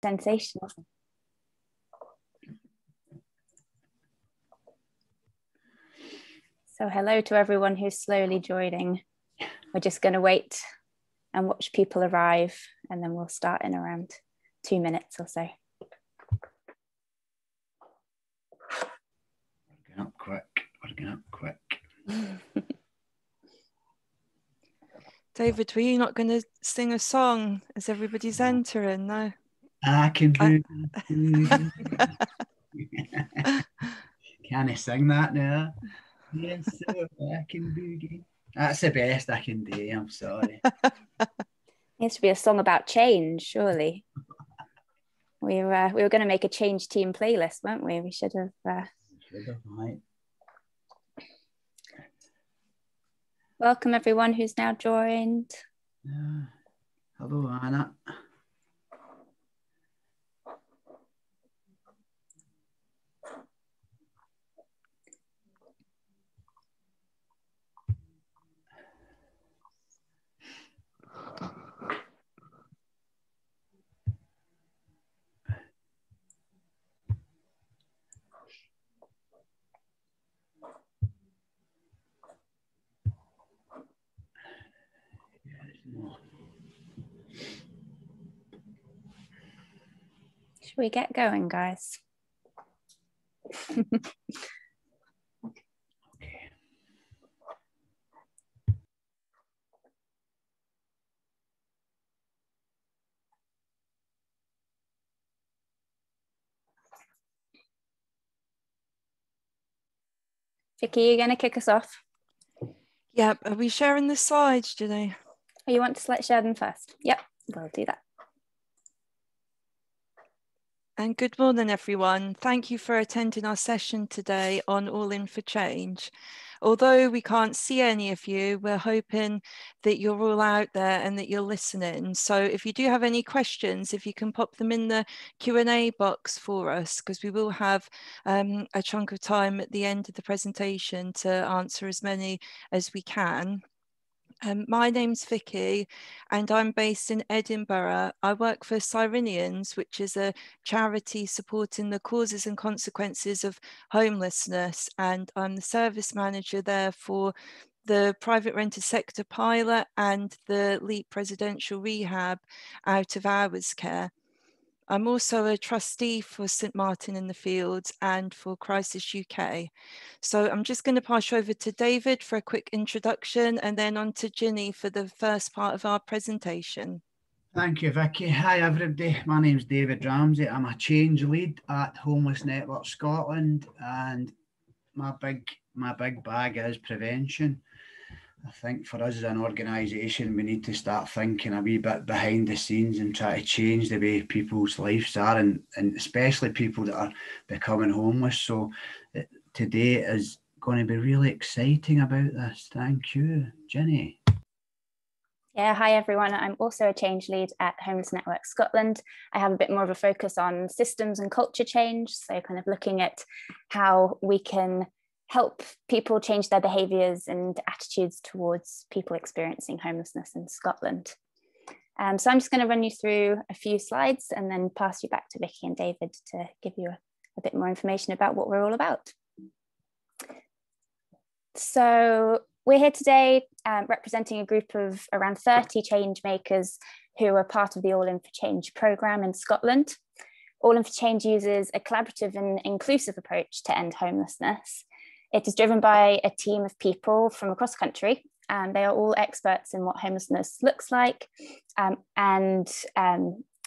Sensational. So hello to everyone who's slowly joining. We're just going to wait and watch people arrive, and then we'll start in around 2 minutes or so. We're getting up quick. David, were you not going to sing a song as everybody's entering? No. I can do. Can I sing that now? Yes, sir, I can boogie. That's the best I can do. I'm sorry. It needs to be a song about change, surely. We were going to make a change team playlist, weren't we? We should have. Right. Welcome everyone who's now joined. Hello, Anna. Should we get going, guys? Vicky, you're going to kick us off? Yep. Are we sharing the slides, Jenny? Oh, you want to share them first? Yep, we'll do that. And good morning, everyone. Thank you for attending our session today on All In for Change. Although we can't see any of you, we're hoping that you're all out there and that you're listening. So if you do have any questions, if you can pop them in the Q&A box for us, because we will have a chunk of time at the end of the presentation to answer as many as we can. My name's Vicky and I'm based in Edinburgh. I work for Cyrenians, which is a charity supporting the causes and consequences of homelessness, and I'm the service manager there for the private rented sector pilot and the LEAP residential rehab out of hours care. I'm also a trustee for St Martin in the Fields and for Crisis UK. So I'm just going to pass you over to David for a quick introduction and then on to Ginny for the first part of our presentation. Thank you, Vicky. Hi, everybody. My name's David Ramsey. I'm a change lead at Homeless Network Scotland, and my big bag is prevention. I think for us as an organisation, we need to start thinking a wee bit behind the scenes and try to change the way people's lives are, and especially people that are becoming homeless. So today is going to be really exciting about this. Thank you, Ginny. Yeah, hi everyone. I'm also a change lead at Homeless Network Scotland. I have a bit more of a focus on systems and culture change, so kind of looking at how we can help people change their behaviours and attitudes towards people experiencing homelessness in Scotland. So I'm just going to run you through a few slides and then pass you back to Vicky and David to give you a bit more information about what we're all about. So we're here today representing a group of around 30 change makers who are part of the All In for Change programme in Scotland. All In for Change uses a collaborative and inclusive approach to end homelessness. It is driven by a team of people from across the country, and they are all experts in what homelessness looks like, and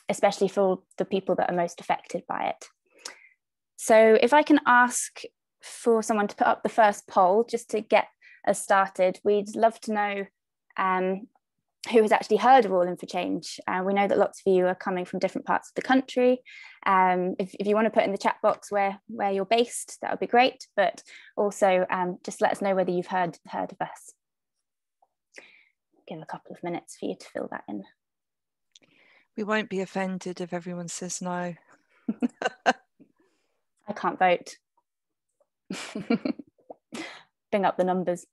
especially for the people that are most affected by it. So if I can ask for someone to put up the first poll just to get us started, we'd love to know who has actually heard of All In for Change. We know that lots of you are coming from different parts of the country. If you want to put in the chat box where you're based, that would be great, but also just let us know whether you've heard of us. Give a couple of minutes for you to fill that in. We won't be offended if everyone says no. I can't vote. Bring up the numbers.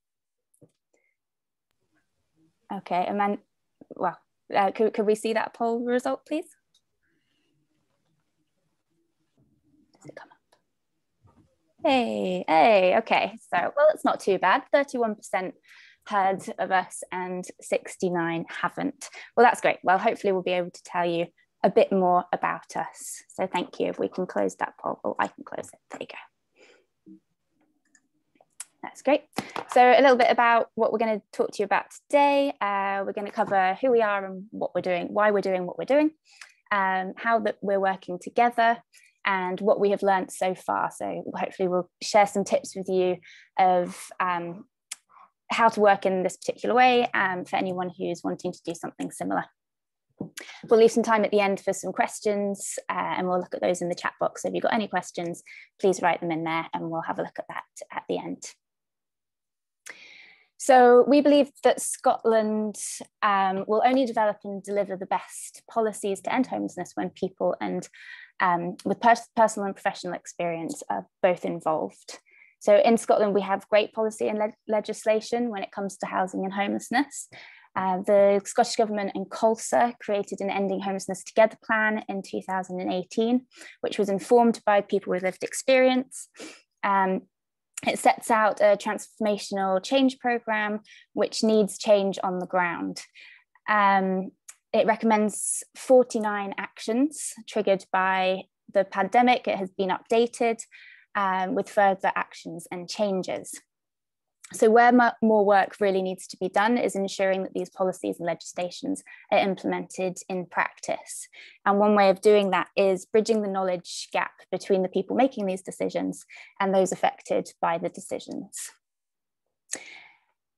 Okay, and then, well, could we see that poll result, please? Hey, okay. So, well, it's not too bad. 31% heard of us and 69 haven't. Well, that's great. Well, hopefully we'll be able to tell you a bit more about us. So thank you. If we can close that poll, or I can close it. There you go. That's great. So a little bit about what we're going to talk to you about today. We're going to cover who we are and what we're doing, why we're doing what we're doing, how that we're working together, and what we have learned so far. So hopefully we'll share some tips with you of how to work in this particular way for anyone who's wanting to do something similar. We'll leave some time at the end for some questions and we'll look at those in the chat box. So if you've got any questions, please write them in there and we'll have a look at that at the end. So we believe that Scotland will only develop and deliver the best policies to end homelessness when people and with personal and professional experience are both involved. So in Scotland, we have great policy and legislation when it comes to housing and homelessness. The Scottish Government and COLSA created an Ending Homelessness Together plan in 2018, which was informed by people with lived experience. It sets out a transformational change programme, which needs change on the ground. It recommends 49 actions triggered by the pandemic. It has been updated with further actions and changes. So where more work really needs to be done is ensuring that these policies and legislations are implemented in practice. And one way of doing that is bridging the knowledge gap between the people making these decisions and those affected by the decisions.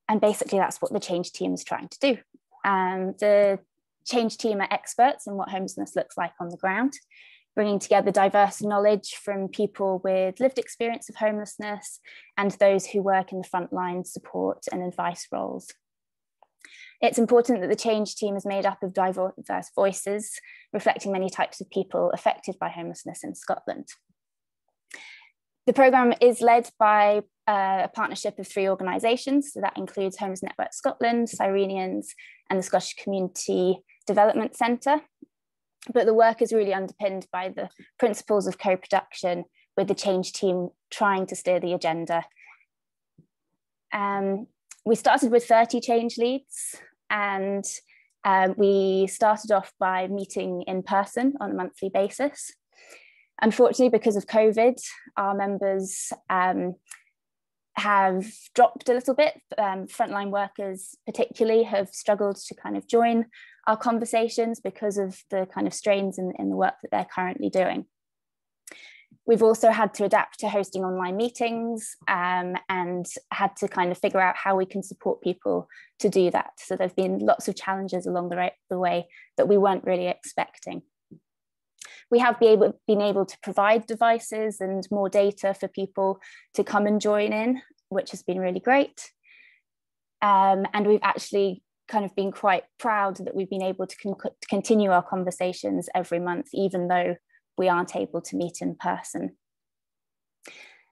And basically that's what the change team is trying to do. The change team are experts in what homelessness looks like on the ground, bringing together diverse knowledge from people with lived experience of homelessness and those who work in the frontline support and advice roles. It's important that the change team is made up of diverse voices, reflecting many types of people affected by homelessness in Scotland. The programme is led by a partnership of 3 organisations, so that includes Homeless Network Scotland, Cyrenians, and the Scottish Community Development Centre. But the work is really underpinned by the principles of co-production, with the change team trying to steer the agenda. We started with 30 change leads, and we started off by meeting in person on a monthly basis. Unfortunately, because of COVID, our members have dropped a little bit. Frontline workers particularly have struggled to kind of join our conversations because of the kind of strains in the work that they're currently doing. We've also had to adapt to hosting online meetings and had to kind of figure out how we can support people to do that. So there've been lots of challenges along the way that we weren't really expecting. We have been able to provide devices and more data for people to come and join in, which has been really great. And we've actually kind of been quite proud that we've been able to continue our conversations every month, even though we aren't able to meet in person.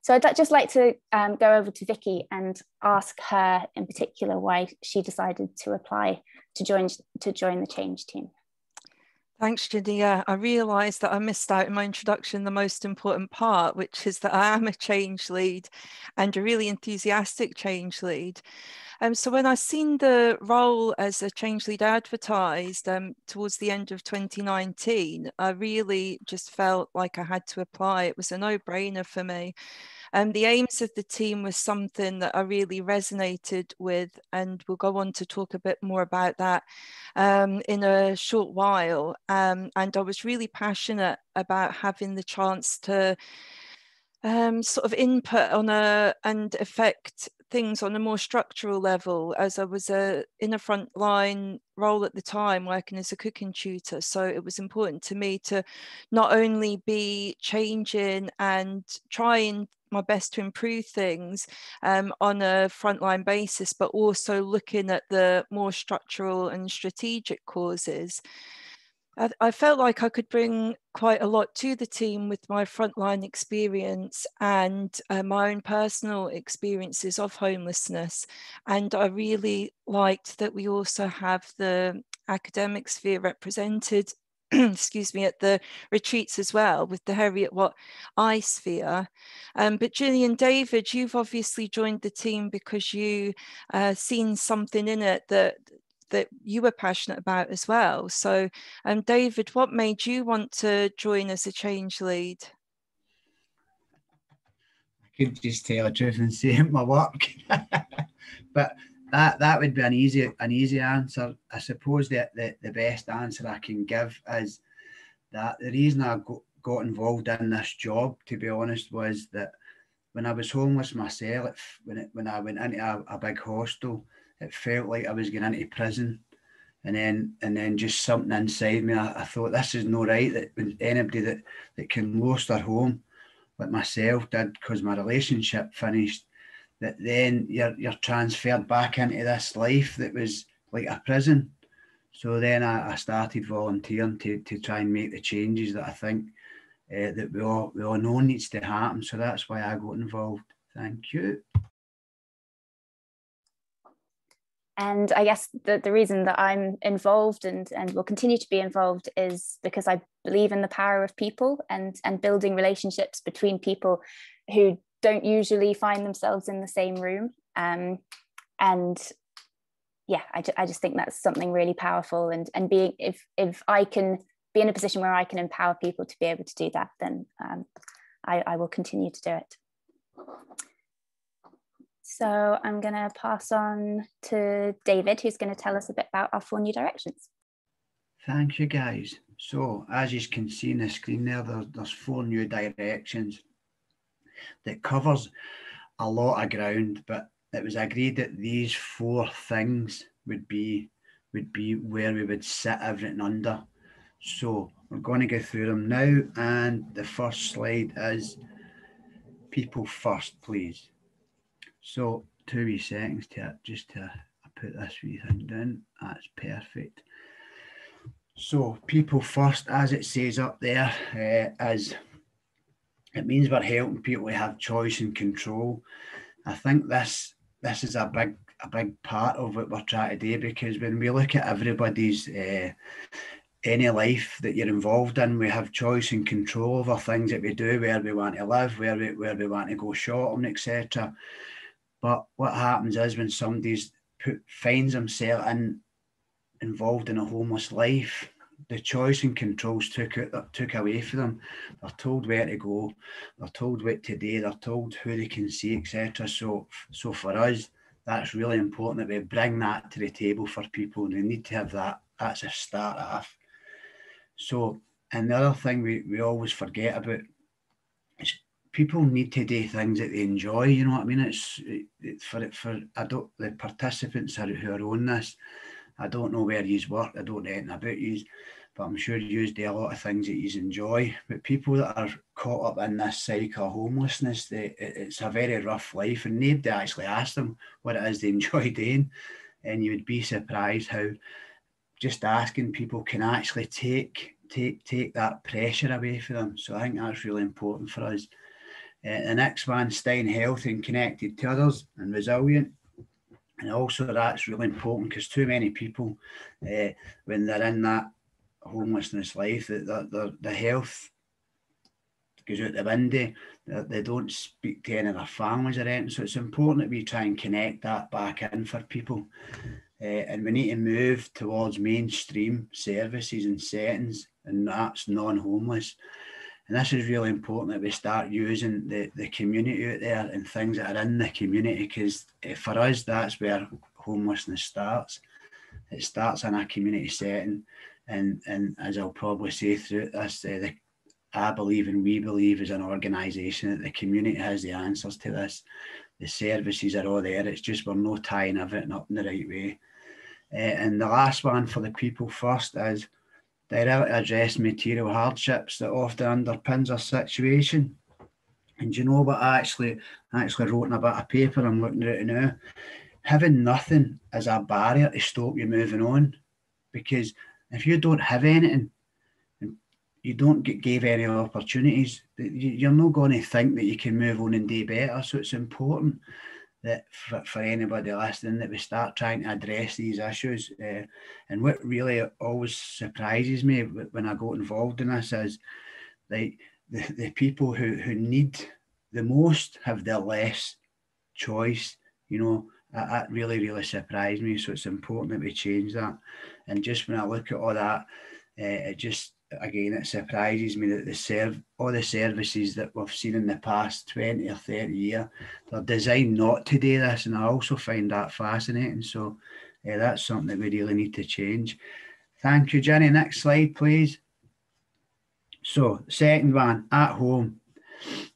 So I'd just like to go over to Vicky and ask her in particular why she decided to apply to join the change team. Thanks, Jania. I realised that I missed out in my introduction the most important part, which is that I am a change lead and a really enthusiastic change lead. So when I seen the role as a change lead advertised towards the end of 2019, I really just felt like I had to apply. It was a no-brainer for me. The aims of the team was something that I really resonated with, and we'll go on to talk a bit more about that in a short while. And I was really passionate about having the chance to sort of input on and affect things on a more structural level, as I was in a frontline role at the time working as a cooking tutor. So it was important to me to not only be changing and trying my best to improve things on a frontline basis, but also looking at the more structural and strategic causes. I felt like I could bring quite a lot to the team with my frontline experience and my own personal experiences of homelessness. And I really liked that we also have the academic sphere represented excuse me, at the retreats as well with the Harriet Watt I Sphere. But Gillian, David, you've obviously joined the team because you seen something in it that you were passionate about as well. So David, what made you want to join as a change lead? I could just tell the truth and say my work. But that would be an easy answer. I suppose that the best answer I can give is that the reason I got involved in this job, to be honest, was that when I was homeless myself, when I went into a big hostel, it felt like I was going into prison. And then just something inside me, I thought, this is no right, that when anybody that can lose their home, like myself did, because my relationship finished, that then you're transferred back into this life that was like a prison. So then I started volunteering to try and make the changes that I think that we all know needs to happen. So that's why I got involved. Thank you. And I guess the reason that I'm involved and will continue to be involved is because I believe in the power of people and building relationships between people who don't usually find themselves in the same room. And yeah, I just think that's something really powerful. And being, if I can be in a position where I can empower people to be able to do that, then I will continue to do it. So I'm going to pass on to David, who's going to tell us a bit about our 4 new directions. Thank you, guys. So as you can see on the screen there, there's 4 new directions that covers a lot of ground, but it was agreed that these 4 things would be where we would sit everything under. So we're going to go through them now, and the first slide is people first, please. So 2 wee seconds to put this wee thing down. That's perfect. So people first, as it says up there, is it means we're helping people to have choice and control. I think this is a big part of what we're trying to do, because when we look at everybody's any life that you're involved in, we have choice and control over things that we do, where we want to live, where we want to go shopping, etc. But what happens is when somebody's finds themselves involved in a homeless life, the choice and controls took away from them. They're told where to go, they're told what to do, they're told who they can see, etc. So for us, that's really important that we bring that to the table for people, and we need to have that. That's a start off. So, and the other thing we always forget about is people need to do things that they enjoy. You know what I mean? It's the participants who are on this. I don't know where you work. I don't know anything about you, but I'm sure you do a lot of things that you enjoy. But people that are caught up in this cycle of homelessness, it's a very rough life, and nobody actually asks them what it is they enjoy doing. And you would be surprised how just asking people can actually take that pressure away from them. So I think that's really important for us. The next one, staying healthy and connected to others and resilient. And also that's really important, because too many people, when they're in that homelessness life, that the health goes out the window. They don't speak to any of their families or anything. So it's important that we try and connect that back in for people. And we need to move towards mainstream services and settings, and that's non-homeless. And this is really important, that we start using the community out there and things that are in the community, because for us, that's where homelessness starts. It starts in a community setting. And as I'll probably say through this, I believe, and we believe as an organisation, that the community has the answers to this. The services are all there. It's just we're not tying everything up in the right way. And the last one for the people first is directly address material hardships that often underpins our situation. And you know what, I actually wrote in a bit of paper, I'm looking at it now, having nothing is a barrier to stop you moving on. Because if you don't have anything, you don't give any opportunities, you're not going to think that you can move on and do better. So it's important that for anybody listening, that we start trying to address these issues. And what really always surprises me when I got involved in this is like the people who need the most have the less choice. You know, that really, really surprised me. So it's important that we change that. And just when I look at all that, it just, again, it surprises me that all the services that we've seen in the past 20 or 30 years, they're designed not to do this, and I also find that fascinating. So that's something that we really need to change. Thank you, Jenny. Next slide, please. So, second one, at home.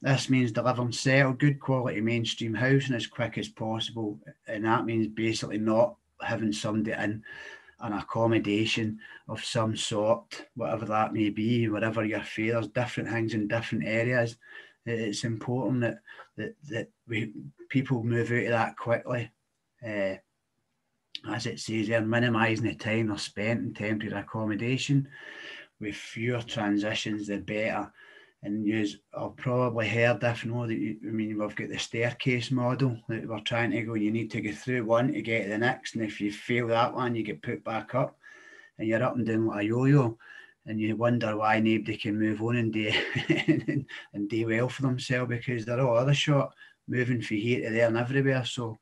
This means delivering settled, good quality mainstream housing as quick as possible, and that means basically not having somebody in an accommodation of some sort, whatever that may be, wherever you're from. There's different things in different areas. It's important that people move out of that quickly. As it says there, minimising the time they're spent in temporary accommodation. With fewer transitions, the better. And I've probably heard, if not, that we've got the staircase model that we're trying to go. You need to go through one to get to the next, and if you fail that one, you get put back up, and you're up and down like a yo-yo, and you wonder why nobody can move on and do and do well for themselves, because they're all other shot, moving from here to there and everywhere. So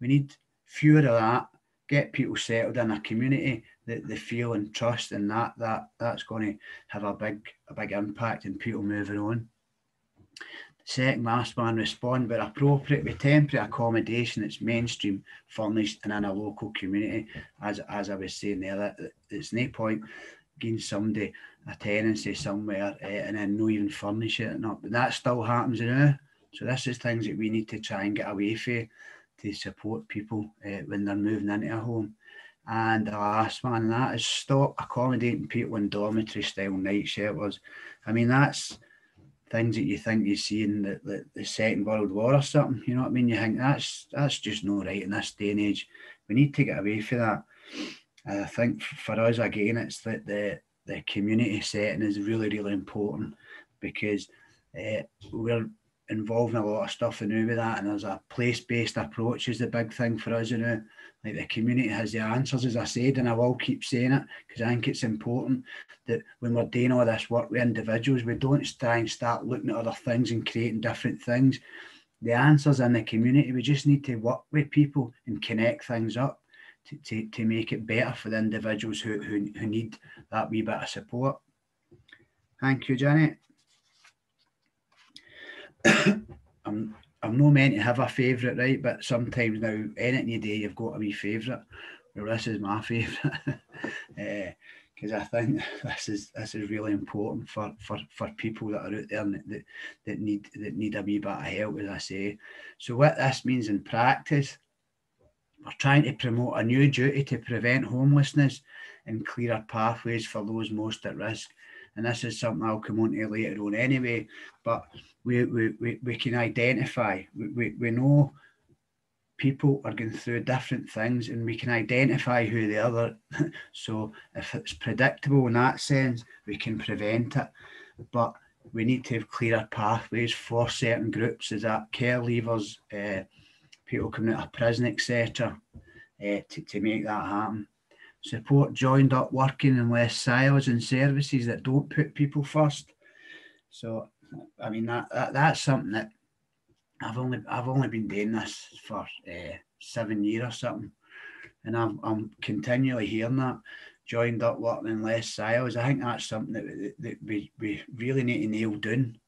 we need fewer of that. Get people settled in a community that they feel and trust, and that's going to have a big impact in people moving on. Second last one, respond where appropriate with temporary accommodation that's mainstream, furnished, and in a local community. As I was saying there, that it's no point giving somebody a tenancy somewhere and then not even furnish it. But that still happens now. So this is things that we need to try and get away from, to support people when they're moving into a home. And the last one, and that is stop accommodating people in dormitory style night shelters. I mean, that's things that you think you see in the Second World War or something. You know what I mean? You think that's just not right in this day and age. We need to get away from that. I think for us, again, it's that the community setting is really, really important, because we're involved in a lot of stuff now with that, and there's a place-based approach is the big thing for us, you know. Like, the community has the answers, as I said, and I will keep saying it, because I think it's important that when we're doing all this work with individuals, we don't try and start looking at other things and creating different things. The answer's in the community. We just need to work with people and connect things up to make it better for the individuals who need that wee bit of support. Thank you, Janet. I'm not meant to have a favourite, right? But sometimes now, any day, you've got a wee favourite. Well, this is my favourite, because I think this is really important for people that are out there that need a wee bit of help, as I say. So what this means in practice, we're trying to promote a new duty to prevent homelessness and clearer pathways for those most at risk. And this is something I'll come on to later on anyway, but we can identify, we know people are going through different things, and we can identify who they are. So if it's predictable in that sense, we can prevent it. But we need to have clearer pathways for certain groups, as that care leavers, people coming out of prison, etc., to make that happen. Support joined up working in less silos and services that don't put people first. So, I mean, that's something that I've only been doing this for 7 years or something, and I'm continually hearing that, joined up working in less silos. I think that's something that we really need to nail down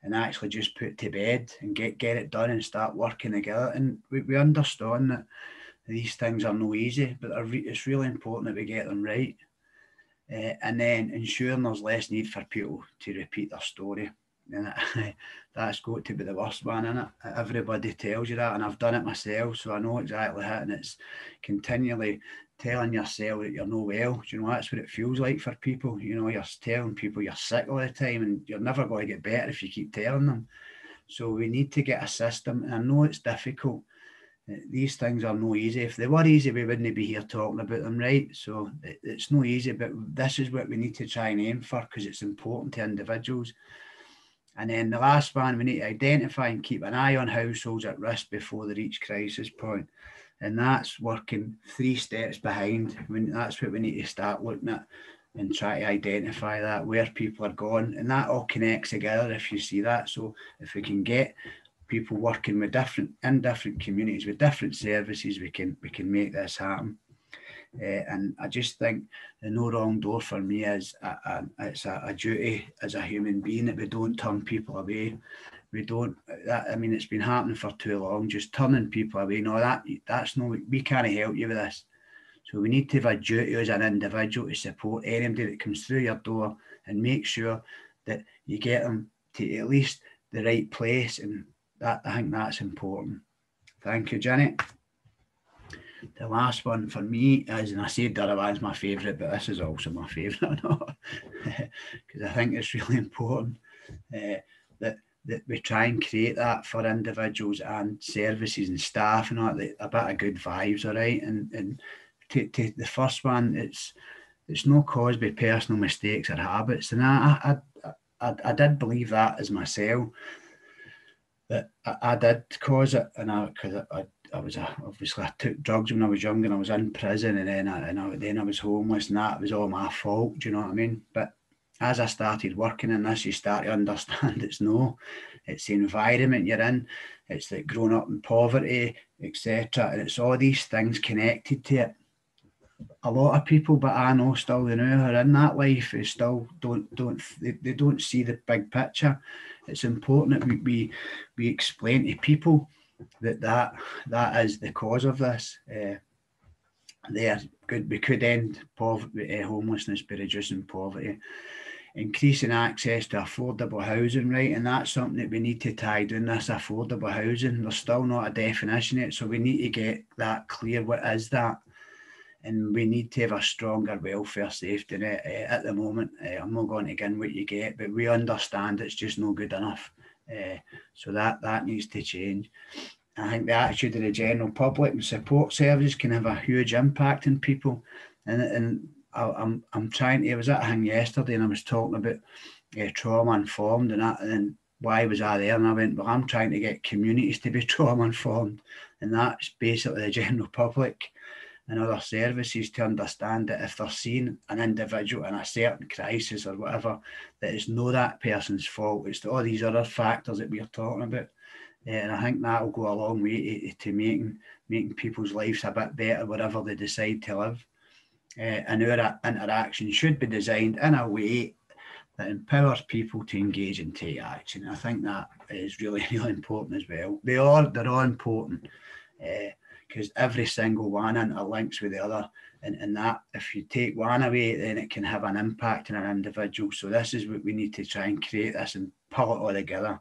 and actually just put to bed and get it done and start working together. And we understand that these things are no easy, but it's really important that we get them right. And then ensuring there's less need for people to repeat their story. And that's got to be the worst one, isn't it? Everybody tells you that, and I've done it myself, so I know exactly how. And it's continually telling yourself that you're no well. You know, that's what it feels like for people. You know, you're telling people you're sick all the time, and you're never going to get better if you keep telling them. So we need to get a system, and I know it's difficult. These things are no easy. If they were easy, we wouldn't be here talking about them, right? So it's no easy, but this is what we need to try and aim for, because it's important to individuals. And then the last one, we need to identify and keep an eye on households at risk before they reach crisis point. And that's working 3 steps behind. That's what we need to start looking at and try to identify that, where people are going. And that all connects together if you see that. So if we can get people working with different communities with different services, we can make this happen. And I just think the no wrong door for me is it's a duty as a human being that we don't turn people away. We don't. I mean, it's been happening for too long. Just turning people away. No, that's no. We can't help you with this. So we need to have a duty as an individual to support anybody that comes through your door and make sure that you get them to at least the right place. And that, I think that's important. Thank you, Janet. The last one for me is, and I said Darawan's my favourite, but this is also my favourite, because I think it's really important that we try and create that for individuals and services and staff and all that, a bit of good vibes, all right? And to the first one, it's not caused by personal mistakes or habits. And I did believe that as myself, that I did cause it, and because obviously I took drugs when I was young and I was in prison, and then I was homeless, and that was all my fault. Do you know what I mean? But as I started working in this, you start to understand it's the environment you're in, it's like growing up in poverty, etc., and it's all these things connected to it. A lot of people, but I know still, who are in that life, who still they don't see the big picture. It's important that we explain to people that is the cause of this. We could end poverty, homelessness by reducing poverty, increasing access to affordable housing, right? And that's something that we need to tie down, this affordable housing. There's still not a definition yet, so we need to get that clear. What is that? And we need to have a stronger welfare safety net. At the moment, I'm not going to get what you get, but we understand it's just not good enough. So that needs to change. I think the attitude of the general public and support services can have a huge impact on people. And I'm trying to, I was at a thing yesterday and I was talking about trauma informed and that, and why was I there? And I went, well, I'm trying to get communities to be trauma informed, and that's basically the general public and other services to understand that if they're seeing an individual in a certain crisis or whatever, that it's not that person's fault. It's all these other factors that we're talking about. And I think that will go a long way to making people's lives a bit better wherever they decide to live. And our interaction should be designed in a way that empowers people to engage and take action. I think that is really, really important as well. They're all important. Because every single one interlinks with the other, and that if you take one away, then it can have an impact on an individual. So this is what we need to try and create this and pull it all together.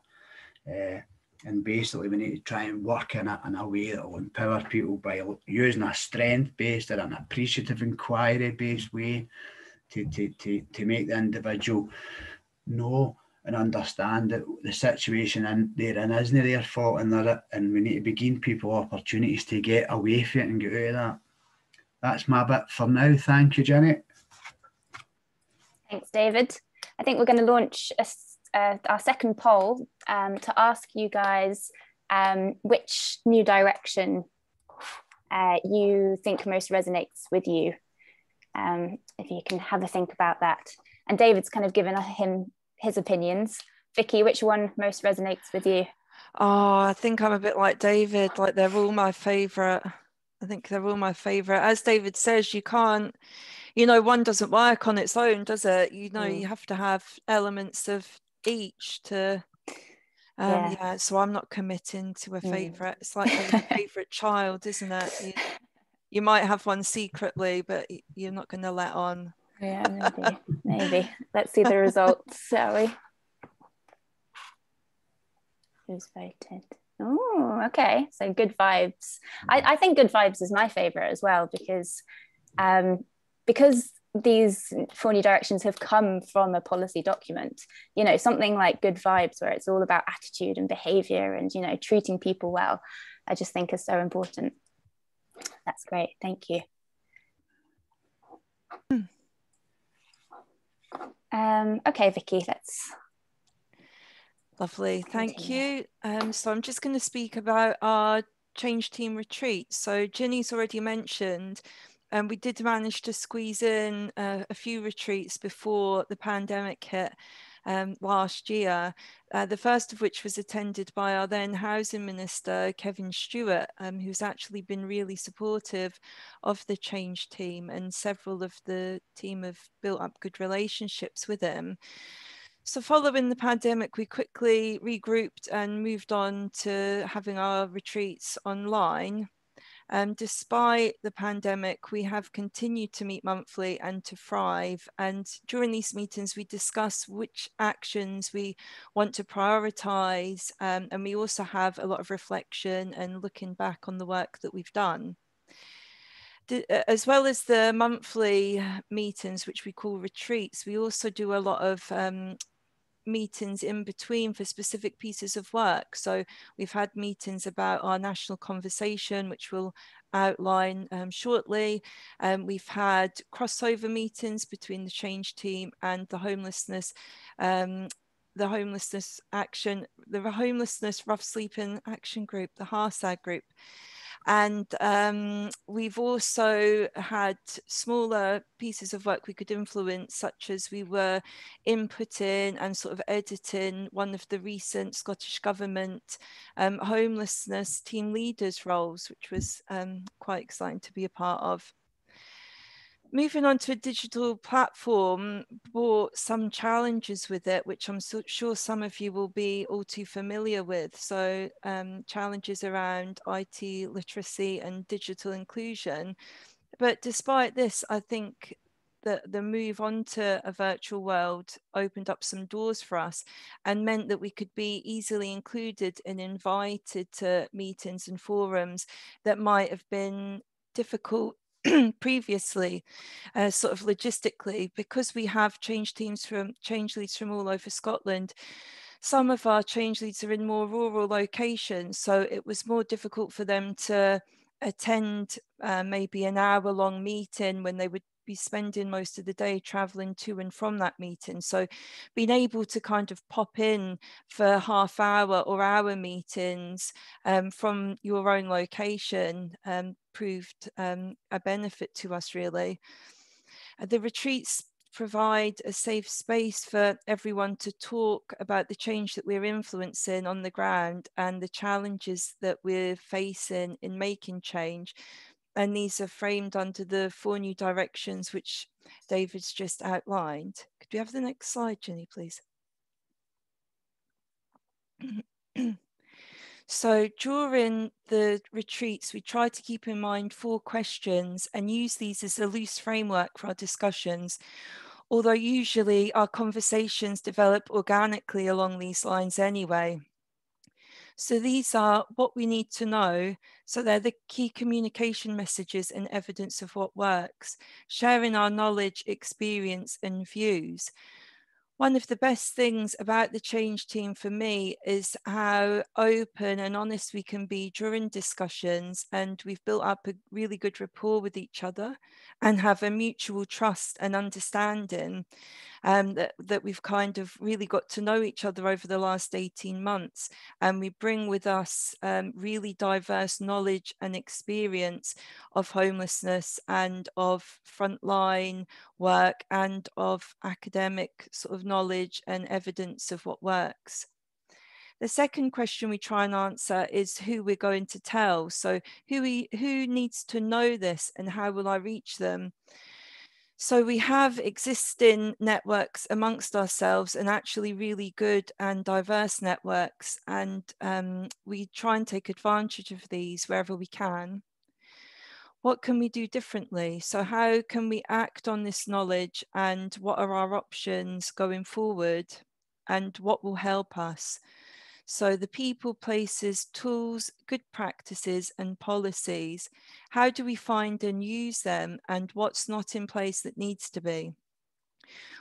And basically we need to try and work in a way that will empower people by using a strength-based or an appreciative inquiry-based way to make the individual know and understand that the situation they're in isn't their fault, and we need to begin people opportunities to get away from it and get out of that. That's my bit for now. Thank you, Janet. Thanks, David. I think we're going to launch our second poll to ask you guys which new direction you think most resonates with you. If you can have a think about that. And David's kind of given his opinions. Vicky, which one most resonates with you? Oh, I think I'm a bit like David, like they're all my favourite. I think they're all my favourite. As David says, you can't, one doesn't work on its own, does it? You have to have elements of each to, so I'm not committing to a favourite. It's like having a favourite child, isn't it? You might have one secretly, but you're not going to let on. Yeah, maybe. Let's see the results, shall we? Who's voted? Oh, okay. So good vibes. I think good vibes is my favorite as well, because these 4 new directions have come from a policy document. Something like good vibes, where it's all about attitude and behavior and treating people well, I just think is so important. That's great. Thank you. Okay, Vicky, let's Lovely, thank you. So I'm just going to speak about our change team retreat. So Ginny's already mentioned, and we did manage to squeeze in a few retreats before the pandemic hit last year. The first of which was attended by our then Housing Minister, Kevin Stewart, who's actually been really supportive of the change team, and several of the team have built up good relationships with him. So following the pandemic, we quickly regrouped and moved on to having our retreats online. Despite the pandemic, we have continued to meet monthly and to thrive. And during these meetings, we discuss which actions we want to prioritize. And we also have a lot of reflection and looking back on the work that we've done. As well as the monthly meetings, which we call retreats, we also do a lot of meetings in between for specific pieces of work. So we've had meetings about our national conversation, which we'll outline shortly. We've had crossover meetings between the change team and the homelessness action, the homelessness rough sleeping action group, the HARSAG group. And we've also had smaller pieces of work we could influence, such as we were inputting and sort of editing one of the recent Scottish Government homelessness team leaders roles, which was quite exciting to be a part of. Moving on to a digital platform brought some challenges with it, which I'm sure some of you will be all too familiar with. So challenges around IT literacy and digital inclusion. But despite this, I think that the move onto a virtual world opened up some doors for us and meant that we could be easily included and invited to meetings and forums that might have been difficult previously, sort of logistically, because we have change leads from all over Scotland. Some of our change leads are in more rural locations, so it was more difficult for them to attend maybe an hour-long meeting when they would be spending most of the day traveling to and from that meeting. So being able to kind of pop in for half-hour or hour meetings from your own location proved a benefit to us, really. The retreats provide a safe space for everyone to talk about the change that we're influencing on the ground and the challenges that we're facing in making change. And these are framed under the 4 new directions, which David's just outlined. Could we have the next slide, Jenny, please? So during the retreats, we try to keep in mind 4 questions and use these as a loose framework for our discussions, although usually our conversations develop organically along these lines anyway. So these are what we need to know. So they're the key communication messages and evidence of what works, sharing our knowledge, experience, and views. One of the best things about the change team for me is how open and honest we can be during discussions, and we've built up a really good rapport with each other and have a mutual trust and understanding that we've kind of really got to know each other over the last 18 months. And we bring with us really diverse knowledge and experience of homelessness and of frontline work and of academic sort of knowledge and evidence of what works. The second question we try and answer is who we're going to tell. So who needs to know this and how will I reach them? So we have existing networks amongst ourselves, and actually really good and diverse networks. And we try and take advantage of these wherever we can. What can we do differently? So how can we act on this knowledge, and what are our options going forward, and what will help us? So the people, places, tools, good practices and policies, how do we find and use them, and what's not in place that needs to be?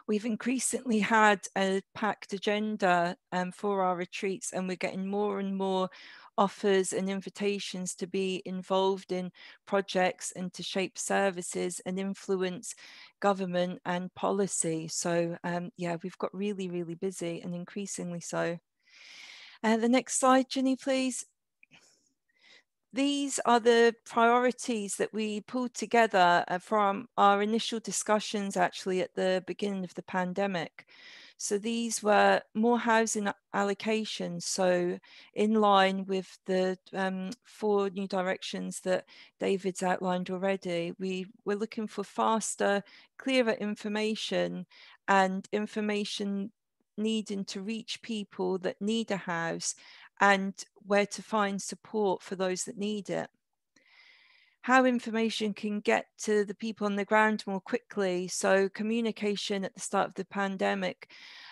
We've increasingly had a packed agenda for our retreats, and we're getting more and more offers and invitations to be involved in projects and to shape services and influence government and policy. So yeah, we've got really, really busy, and increasingly so. The next slide, Ginny, please. These are the priorities that we pulled together from our initial discussions actually at the beginning of the pandemic. So these were more housing allocations, so in line with the 4 new directions that David's outlined already. We were looking for faster, clearer information and information needing to reach people that need a house and where to find support for those that need it. How information can get to the people on the ground more quickly. So communication at the start of the pandemic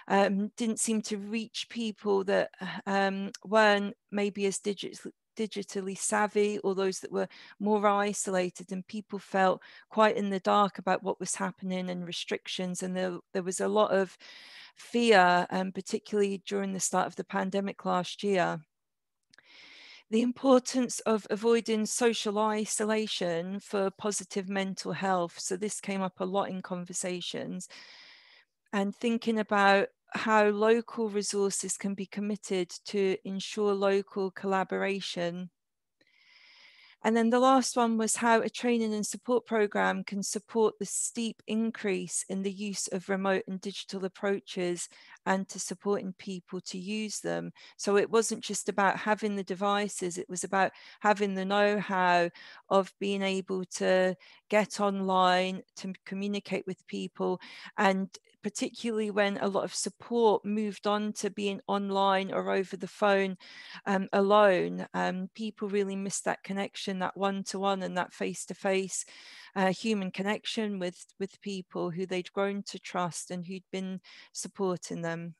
didn't seem to reach people that weren't maybe as digitally savvy, or those that were more isolated, and people felt quite in the dark about what was happening and restrictions. And there was a lot of fear, particularly during the start of the pandemic last year. The importance of avoiding social isolation for positive mental health. So this came up a lot in conversations, and thinking about how local resources can be committed to ensure local collaboration. And then the last one was how a training and support program can support the steep increase in the use of remote and digital approaches and to supporting people to use them. So it wasn't just about having the devices, it was about having the know-how of being able to get online, to communicate with people, and particularly when a lot of support moved on to being online or over the phone alone, people really missed that connection, that one-to-one and that face-to-face human connection with people who they'd grown to trust and who'd been supporting them.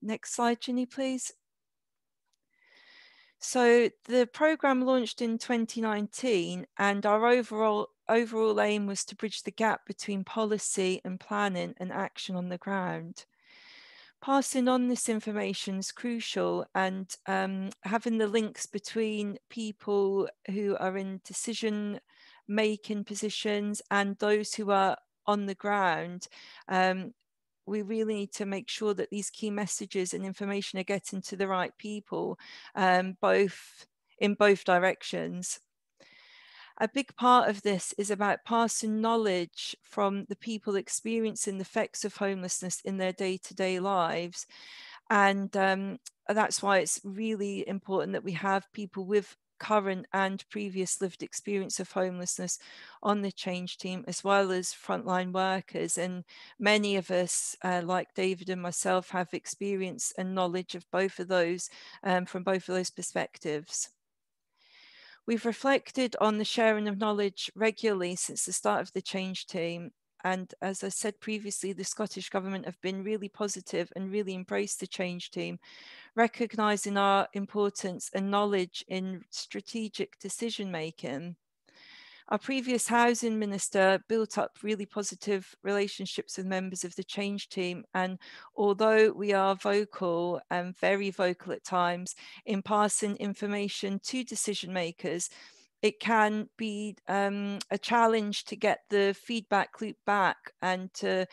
Next slide, Ginny, please. So the program launched in 2019, and our overall aim was to bridge the gap between policy and planning and action on the ground. Passing on this information is crucial, and having the links between people who are in decision-making positions and those who are on the ground. We really need to make sure that these key messages and information are getting to the right people, in both directions. A big part of this is about passing knowledge from the people experiencing the effects of homelessness in their day-to-day lives. And that's why it's really important that we have people with current and previous lived experience of homelessness on the change team, as well as frontline workers. And many of us, like David and myself, have experience and knowledge of both of those, from both of those perspectives. We've reflected on the sharing of knowledge regularly since the start of the change team. And as I said previously, the Scottish Government have been really positive and really embraced the change team, recognising our importance and knowledge in strategic decision making. Our previous housing minister built up really positive relationships with members of the change team. And although we are vocal and very vocal at times in passing information to decision makers, it can be a challenge to get the feedback loop back and to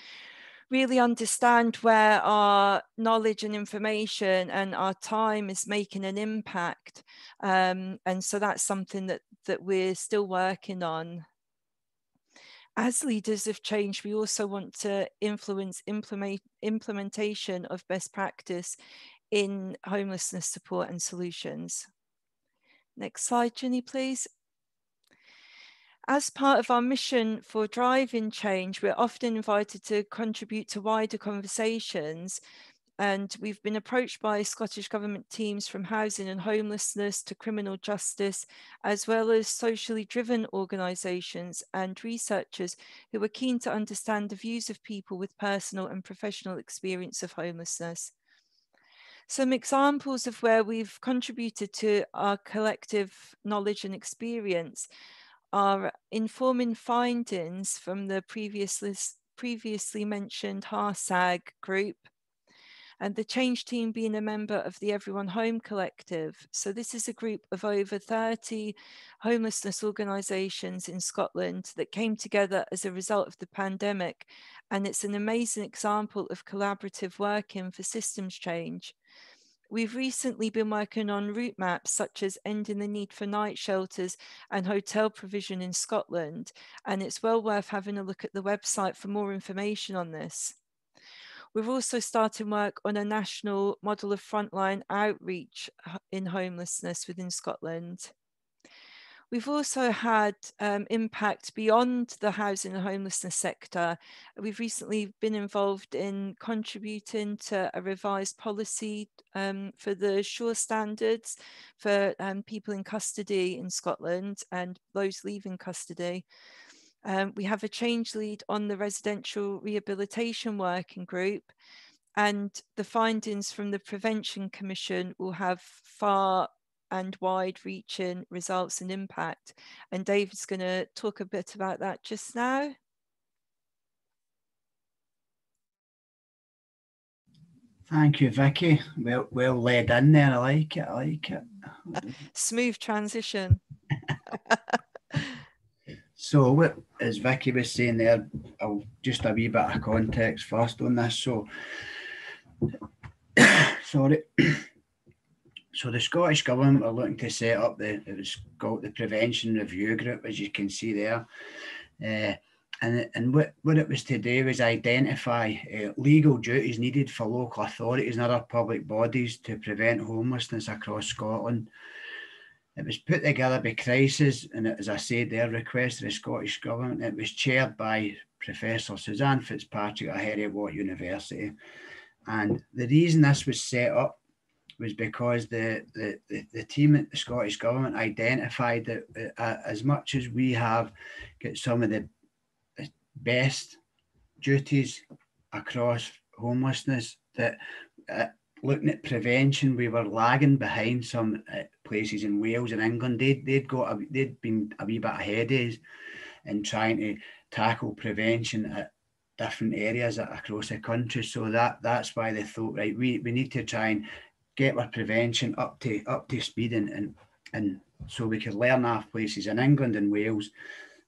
really understand where our knowledge and information and our time is making an impact. And so that's something that we're still working on. As leaders of change, we also want to influence implementation of best practice in homelessness support and solutions. Next slide, Ginny, please. As part of our mission for driving change, we're often invited to contribute to wider conversations, and we've been approached by Scottish Government teams from housing and homelessness to criminal justice, as well as socially driven organisations and researchers who are keen to understand the views of people with personal and professional experience of homelessness. Some examples of where we've contributed to our collective knowledge and experience are informing findings from the previously mentioned HARSAG group, and the change team being a member of the Everyone Home Collective. So this is a group of over 30 homelessness organisations in Scotland that came together as a result of the pandemic, and it's an amazing example of collaborative working for systems change. We've recently been working on route maps such as ending the need for night shelters and hotel provision in Scotland, and it's well worth having a look at the website for more information on this. We've also started work on a national model of frontline outreach in homelessness within Scotland. We've also had impact beyond the housing and homelessness sector. We've recently been involved in contributing to a revised policy for the SURE standards for people in custody in Scotland and those leaving custody. We have a change lead on the residential rehabilitation working group, and the findings from the Prevention Commission will have far and wide-reaching results and impact. And David's going to talk a bit about that just now. Thank you, Vicky. Well led in there. I like it. I like it. Smooth transition. So, what, as Vicky was saying there, I'll just a wee bit of context first on this. So, sorry. So the Scottish Government are looking to set up it was called the Prevention Review Group, as you can see there. And what it was to do was identify legal duties needed for local authorities and other public bodies to prevent homelessness across Scotland. It was put together by Crisis, and as I said there, requested the Scottish Government. It was chaired by Professor Suzanne Fitzpatrick at Heriot-Watt University. And the reason this was set up was because the team at the Scottish Government identified that as much as we have got some of the best duties across homelessness, that looking at prevention, we were lagging behind some places in Wales and England. They'd been a wee bit ahead of us in trying to tackle prevention at different areas across the country. So that's why they thought, right, we need to try and get our prevention up to speed, and so we could learn off places in England and Wales,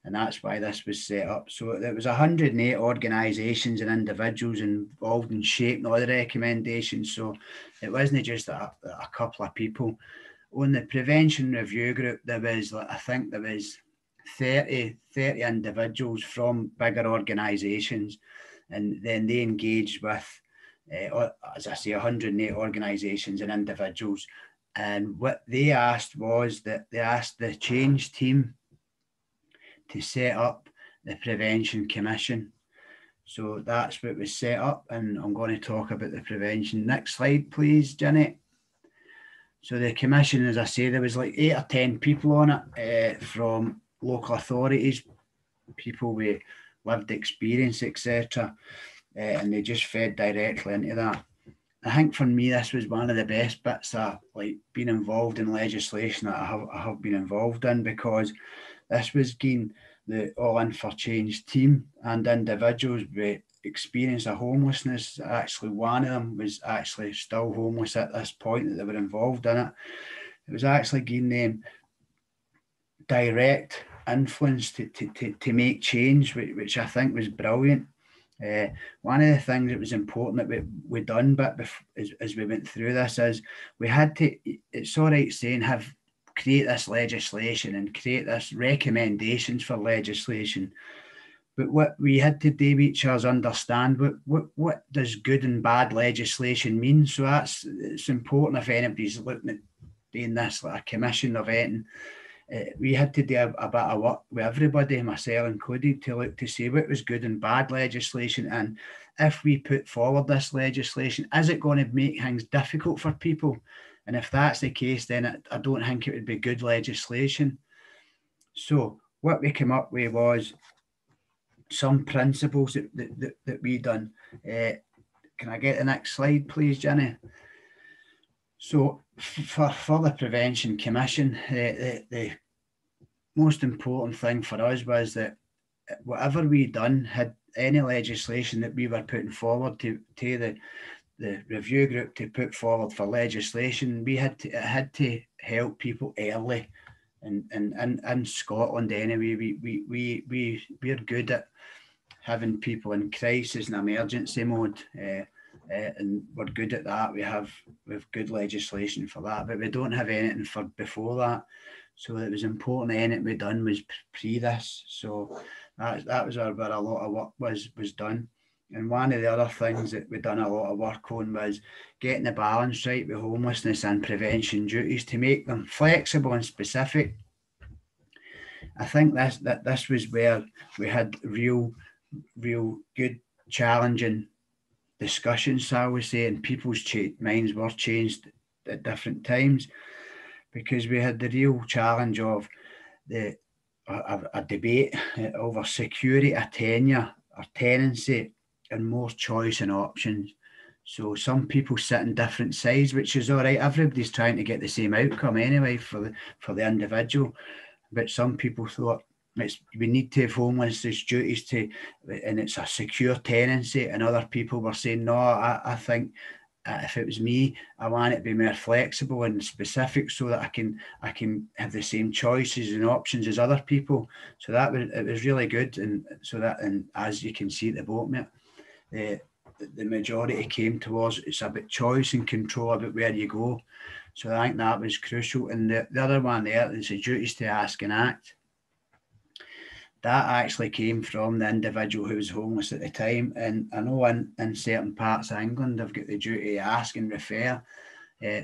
and that's why this was set up. So there was 108 organisations and individuals involved in shaping all the recommendations. So it wasn't just a couple of people. On the Prevention Review Group, there was, I think there was 30 individuals from bigger organisations, and then they engaged with as I say, 108 organisations and individuals. And what they asked was that they asked the change team to set up the Prevention Commission. So that's what was set up, and I'm going to talk about the prevention. Next slide, please, Jenny. So the commission, as I say, there was like 8 or 10 people on it from local authorities, people with lived experience, etc. And they just fed directly into that. I think for me, this was one of the best bits of like being involved in legislation that I have been involved in, because this was getting the All In for Change team and individuals with experience of homelessness. Actually, one of them was actually still homeless at this point that they were involved in it. It was actually giving them direct influence to make change, which I think was brilliant. One of the things that was important that we done, but as we went through this, is we had to, it's all right saying create this legislation and create this recommendations for legislation, but what we had to do with each other is understand what does good and bad legislation mean. So it's important if anybody's looking at doing this, like a commission of anything. We had to do a bit of work with everybody, myself included, to look to see what was good and bad legislation. And if we put forward this legislation, is it going to make things difficult for people? And if that's the case, then I don't think it would be good legislation. So what we came up with was some principles that we done. Can I get the next slide, please, Jenny? So for the Prevention Commission, the most important thing for us was that whatever we done, had any legislation that we were putting forward to the review group to put forward for legislation, it had to help people early. And in Scotland anyway, we're good at having people in crisis and emergency mode. and we're good at that. We've good legislation for that, but we don't have anything for before that. So it was important anything we done was pre this. So that was where a lot of work was done. And one of the other things that we've done a lot of work on was getting the balance right with homelessness and prevention duties to make them flexible and specific. I think this was where we had real good challenging discussions, I would say, and people's minds were changed at different times, because we had the real challenge of a debate over security, a tenure, or tenancy, and more choice and options. So some people sit on different sides, which is all right. Everybody's trying to get the same outcome anyway for the individual. But some people thought we need to have homelessness duties and it's a secure tenancy. And other people were saying, no, I think if it was me, I want it to be more flexible and specific so that I can have the same choices and options as other people. So it was really good. And as you can see at the bottom, the majority came towards it's about choice and control about where you go. So I think that was crucial. And the other one there is the duties to ask and act. That actually came from the individual who was homeless at the time. And I know in certain parts of England, they've got the duty to ask and refer.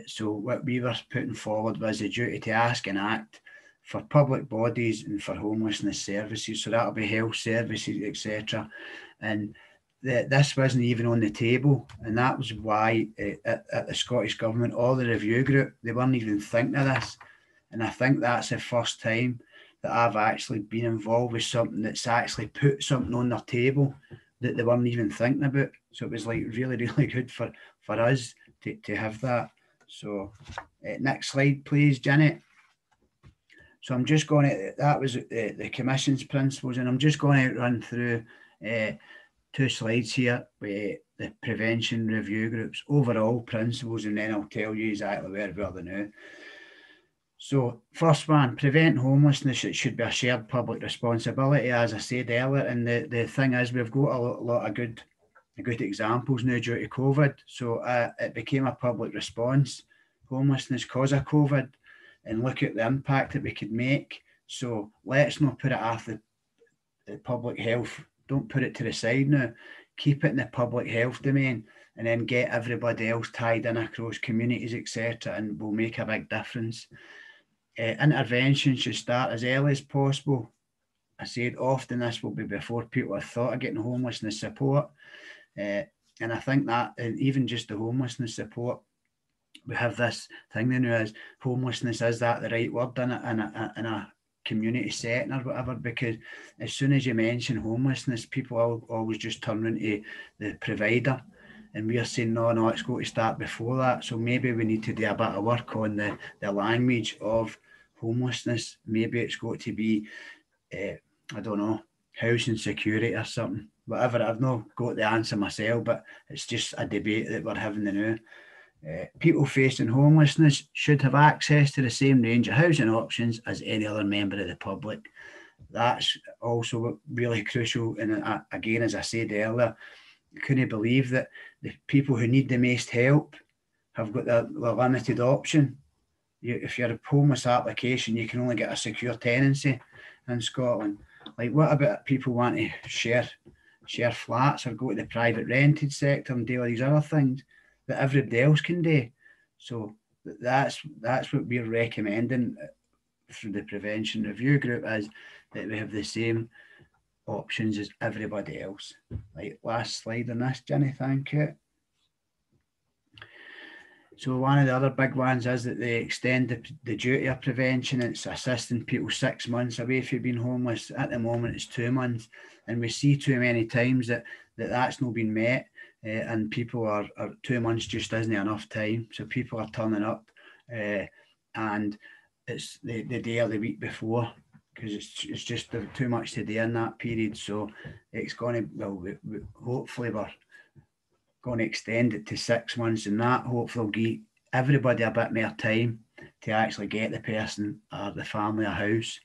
So what we were putting forward was the duty to ask and act for public bodies and for homelessness services. So that'll be health services, etc. And this wasn't even on the table, and that was why at the Scottish Government, all the review group, they weren't even thinking of this. And I think that's the first time that I've actually been involved with something that's actually put something on their table that they weren't even thinking about. So it was like really, really good for us to have that. So next slide, please, Janet. So I'm just going to, that was the Commission's principles, and I'm just going to run through 2 slides here with the prevention review groups, overall principles, and then I'll tell you exactly where we are now. So first one, prevent homelessness. It should be a shared public responsibility, as I said earlier. And the thing is, we've got a lot of good examples now due to COVID. So it became a public response, homelessness because of COVID, and look at the impact that we could make. So let's not put it off the public health. Don't put it to the side now. Keep it in the public health domain, and then get everybody else tied in across communities, etc., and we'll make a big difference. Intervention should start as early as possible. I said often this will be before people have thought of getting homelessness support. And I think that even just the homelessness support, we have this thing now as homelessness, is that the right word in a community setting or whatever? Because as soon as you mention homelessness, people always just turn into the provider. And we are saying, no, it's going to start before that. So maybe we need to do a bit of work on the language of homelessness. Maybe it's got to be, I don't know, housing security or something. Whatever, I've not got the answer myself, but it's just a debate that we're having now. People facing homelessness should have access to the same range of housing options as any other member of the public. That's also really crucial. And again, as I said earlier, I couldn't believe that the people who need the most help have got the limited option. If you're a homeless application, you can only get a secure tenancy in Scotland. Like, what about people want to share flats or go to the private rented sector and do all these other things that everybody else can do? So that's what we're recommending through the prevention review group, is that we have the same options as everybody else. Like, last slide on this, Jenny, thank you. So one of the other big ones is that they extend the duty of prevention. It's assisting people 6 months away from being homeless. At the moment, it's 2 months. And we see too many times that's not been met. And people are 2 months just isn't enough time. So people are turning up and it's the day or the week before, because it's just too much to do in that period. So it's going to, hopefully we're going to extend it to 6 months, and that hopefully will give everybody a bit more time to actually get the person or the family a house.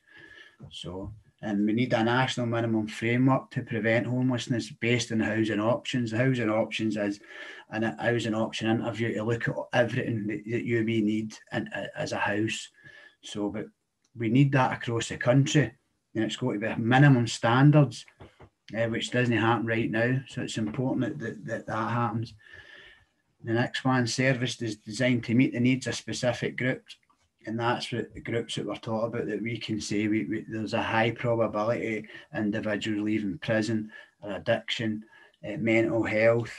So, And we need a national minimum framework to prevent homelessness based on housing options. The housing options is a housing option interview to look at everything that you may need as a house. So, but we need that across the country, and it's got to be minimum standards, which doesn't happen right now. So it's important that happens. The next one, service is designed to meet the needs of specific groups. And that's what the groups that we're talking about, that we can say there's a high probability individuals leaving prison or addiction, mental health,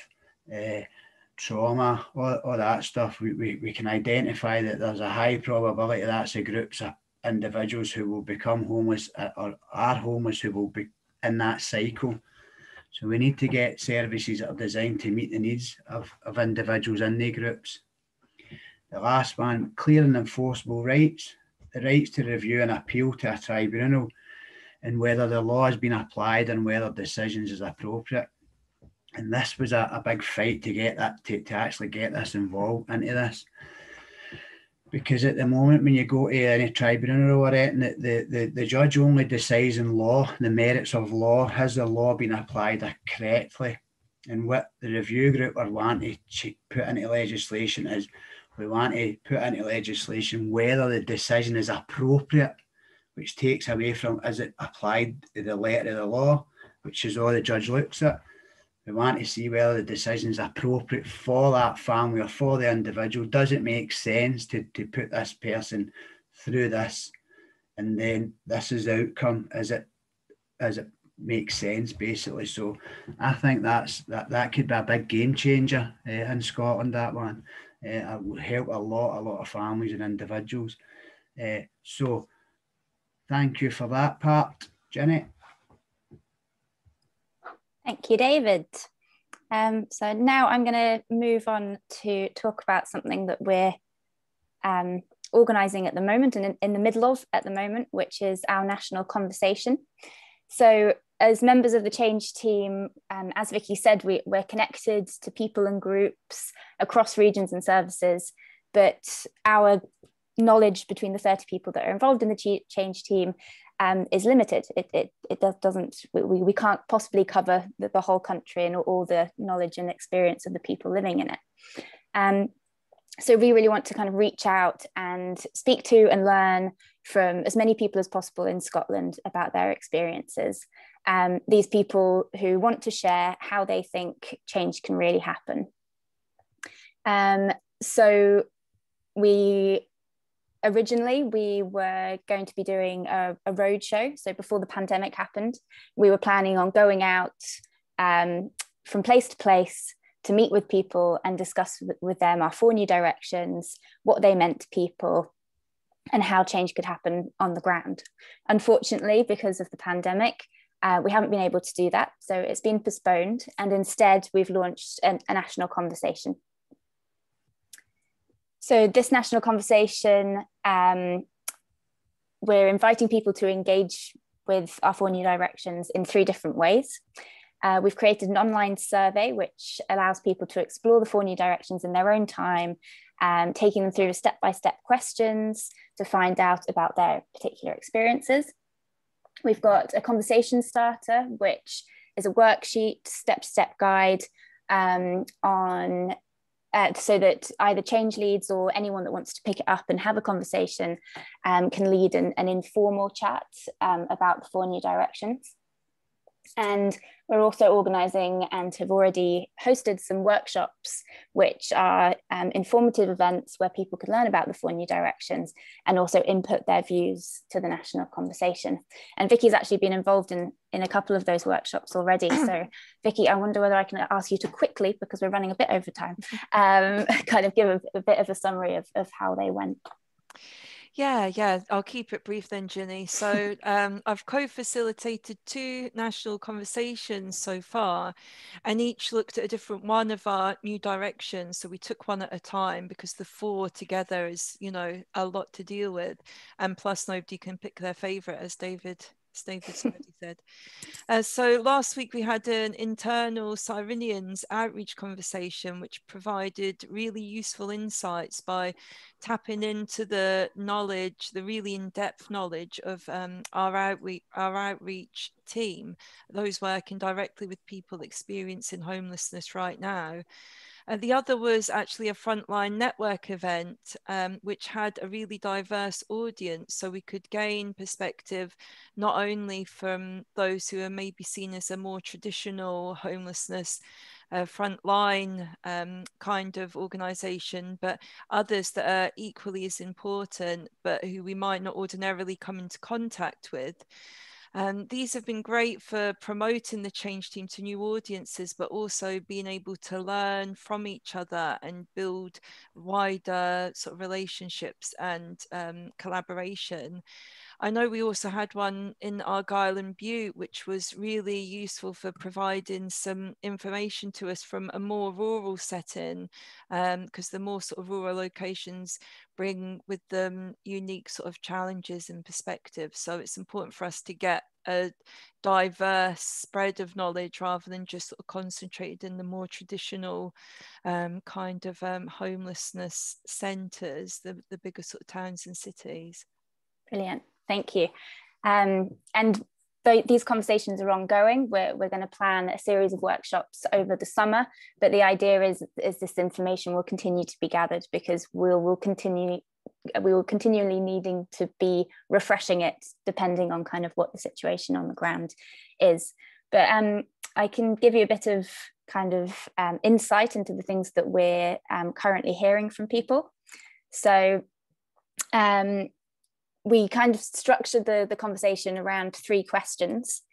trauma, all that stuff. We can identify that there's a high probability that's the groups of individuals who will become homeless or are homeless, who will be in that cycle. So we need to get services that are designed to meet the needs of individuals in the groups. The last one, clear and enforceable rights. The rights to review and appeal to a tribunal, and whether the law has been applied and whether decisions is appropriate. And this was a big fight to get that, to actually get this involved into this. Because at the moment, when you go to any tribunal or anything, the judge only decides in law, the merits of law. Has the law been applied correctly? And what the review group are wanting to put into legislation is, we want to put into legislation whether the decision is appropriate, which takes away from, is it applied to the letter of the law, which is all the judge looks at. We want to see whether the decision is appropriate for that family or for the individual. Does it make sense to put this person through this? And then this is the outcome. Is it makes sense, basically? So I think that could be a big game changer in Scotland, that one. It will help a lot of families and individuals. So thank you for that part, Jenny. Thank you, David. So now I'm going to move on to talk about something that we're organising at the moment and in the middle of at the moment, which is our national conversation. So as members of the Change team, as Vicky said, we're connected to people and groups across regions and services, but our knowledge between the 30 people that are involved in the Change team is limited. We can't possibly cover the whole country and all the knowledge and experience of the people living in it. So we really want to kind of reach out and speak to and learn from as many people as possible in Scotland about their experiences. These people who want to share how they think change can really happen. So originally we were going to be doing a road show. So before the pandemic happened, we were planning on going out from place to place to meet with people and discuss with them our 4 new directions, what they meant to people, and how change could happen on the ground. Unfortunately, because of the pandemic, we haven't been able to do that. So it's been postponed, and instead we've launched a national conversation. So this national conversation, we're inviting people to engage with our 4 new directions in 3 different ways. We've created an online survey which allows people to explore the 4 new directions in their own time, taking them through step-by-step questions to find out about their particular experiences. We've got a conversation starter, which is a worksheet, step-to-step guide so that either change leads or anyone that wants to pick it up and have a conversation can lead an informal chat about the 4 new directions. And we're also organising and have already hosted some workshops, which are informative events where people can learn about the 4 new directions and also input their views to the national conversation. And Vicky's actually been involved in a couple of those workshops already. So Vicky, I wonder whether I can ask you to quickly, because we're running a bit over time, kind of give a bit of a summary of how they went. Yeah, I'll keep it brief then, Ginny. So I've co-facilitated 2 national conversations so far, and each looked at a different one of our new directions. So we took one at a time, because the 4 together is, a lot to deal with. And plus nobody can pick their favourite, as David as David's already said. So last week we had an internal Cyrenians outreach conversation, which provided really useful insights by tapping into the knowledge, the really in-depth knowledge of our outreach team, those working directly with people experiencing homelessness right now. The other was actually a frontline network event, which had a really diverse audience, so we could gain perspective not only from those who are maybe seen as a more traditional homelessness frontline kind of organisation, but others that are equally as important, but who we might not ordinarily come into contact with. These have been great for promoting the change team to new audiences, but also being able to learn from each other and build wider sort of relationships and collaboration. I know we also had one in Argyll and Bute, which was really useful for providing some information to us from a more rural setting, because the more sort of rural locations bring with them unique sort of challenges and perspectives. So it's important for us to get a diverse spread of knowledge rather than just sort of concentrated in the more traditional kind of homelessness centres, the bigger sort of towns and cities. Brilliant, thank you. And these conversations are ongoing. We're going to plan a series of workshops over the summer, but the idea is this information will continue to be gathered, because we will continually needing to be refreshing it depending on kind of what the situation on the ground is. But I can give you a bit of kind of insight into the things that we're currently hearing from people. So we kind of structured the conversation around 3 questions.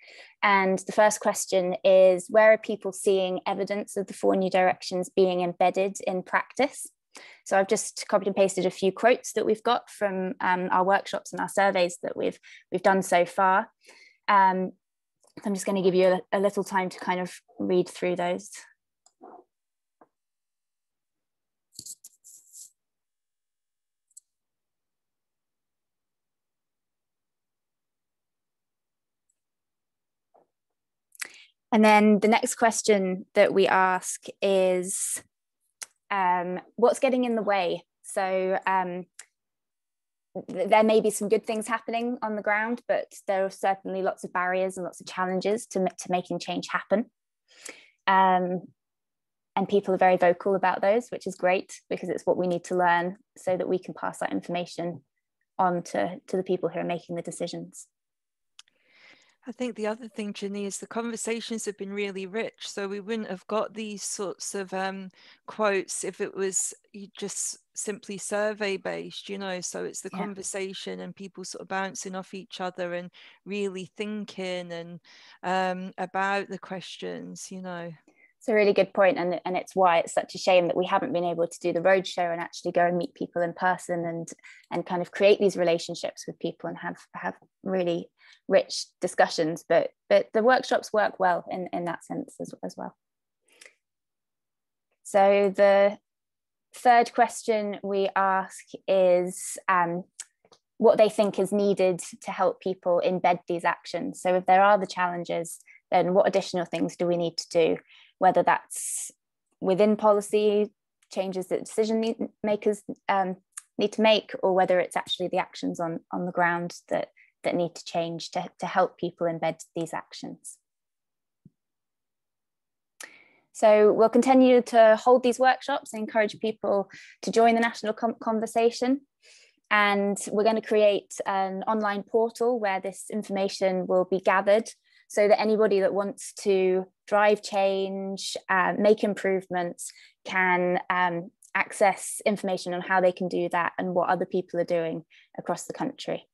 And the first question is, where are people seeing evidence of the 4 new directions being embedded in practice? So I've just copied and pasted a few quotes that we've got from our workshops and our surveys that we've done so far. So I'm just going to give you a little time to kind of read through those. And then the next question that we ask is, what's getting in the way? So there may be some good things happening on the ground, but there are certainly lots of barriers and lots of challenges to making change happen. And people are very vocal about those, which is great, because it's what we need to learn so that we can pass that information on to the people who are making the decisions. I think the other thing, Ginny, is the conversations have been really rich. So we wouldn't have got these sorts of quotes if it was just simply survey based, you know. So it's the conversation and people sort of bouncing off each other and really thinking and about the questions, you know. It's a really good point, and it's why it's such a shame that we haven't been able to do the roadshow and actually go and meet people in person and kind of create these relationships with people and have really rich discussions. But the workshops work well in that sense as well. So the third question we ask is what they think is needed to help people embed these actions. So if there are the challenges, then what additional things do we need to do? Whether that's within policy changes that decision makers need to make, or whether it's actually the actions on the ground that need to change to help people embed these actions. So we'll continue to hold these workshops and encourage people to join the national conversation. And we're going to create an online portal where this information will be gathered, so that anybody that wants to drive change, make improvements, can access information on how they can do that and what other people are doing across the country.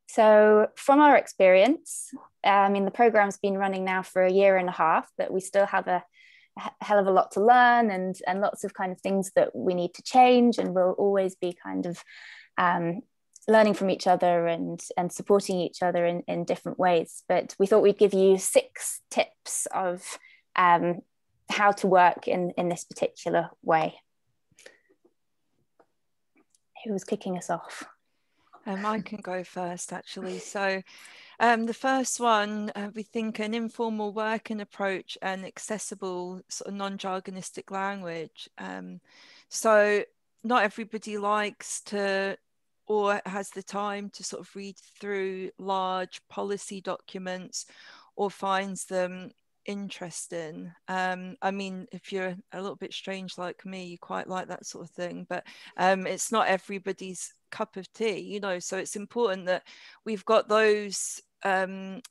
So from our experience, the program's been running now for 1.5 years, but we still have a hell of a lot to learn and lots of kind of things that we need to change, and we'll always be kind of learning from each other and supporting each other in different ways. But we thought we'd give you 6 tips of how to work in this particular way. who's kicking us off? I can go first, actually. So the first one, we think an informal working approach and accessible sort of non-jargonistic language. So not everybody likes to or has the time to sort of read through large policy documents or finds them interesting. I mean, if you're a little bit strange like me, you quite like that sort of thing, but it's not everybody's cup of tea, you know, so it's important that we've got those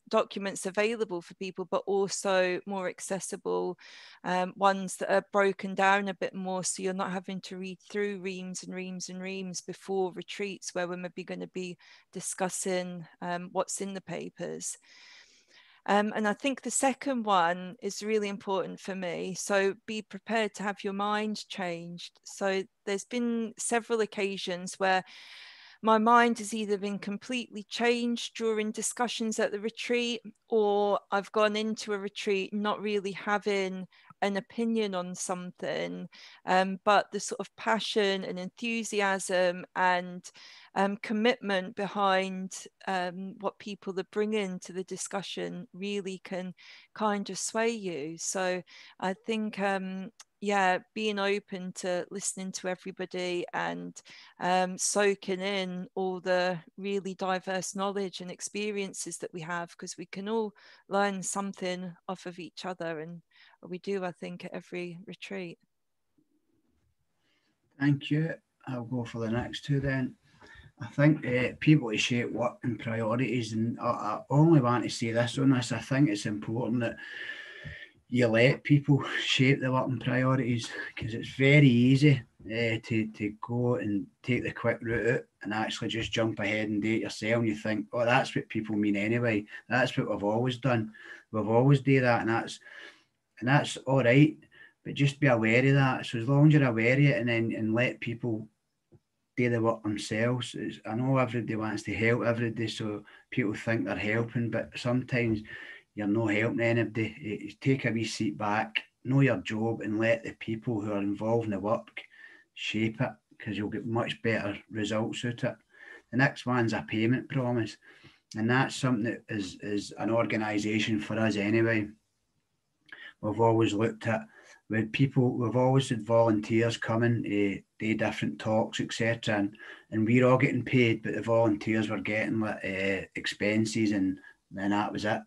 documents available for people, but also more accessible ones that are broken down a bit more, so you're not having to read through reams and reams and reams before retreats where we're maybe going to be discussing what's in the papers. And I think the second one is really important for me. So be prepared to have your mind changed. So there's been several occasions where my mind has either been completely changed during discussions at the retreat, or I've gone into a retreat not really having an opinion on something, but the sort of passion and enthusiasm and commitment behind what people are bringing to the discussion really can kind of sway you. So I think yeah, being open to listening to everybody and soaking in all the really diverse knowledge and experiences that we have, because we can all learn something off of each other, and we do, I think, at every retreat. Thank you. I'll go for the next two then. I think people to shape work and priorities, and I only want to say this on this. I think it's important that you let people shape the work and priorities, because it's very easy to go and take the quick route out and actually just jump ahead and do it yourself, and you think, oh, that's what people mean anyway. That's what we've always done. We've always do that, and that's all right. But just be aware of that. So as long as you're aware of it, and let people do the work themselves. I know everybody wants to help everybody, so people think they're helping, but sometimes you're not helping anybody. Take a wee seat back, know your job, and let the people who are involved in the work shape it, because you'll get much better results out of it. The next one's a payment promise, and that's something that is an organisation for us anyway. We've always looked at with people, we've always had volunteers coming to do different talks, etc. And we're all getting paid, but the volunteers were getting expenses, and then that was it.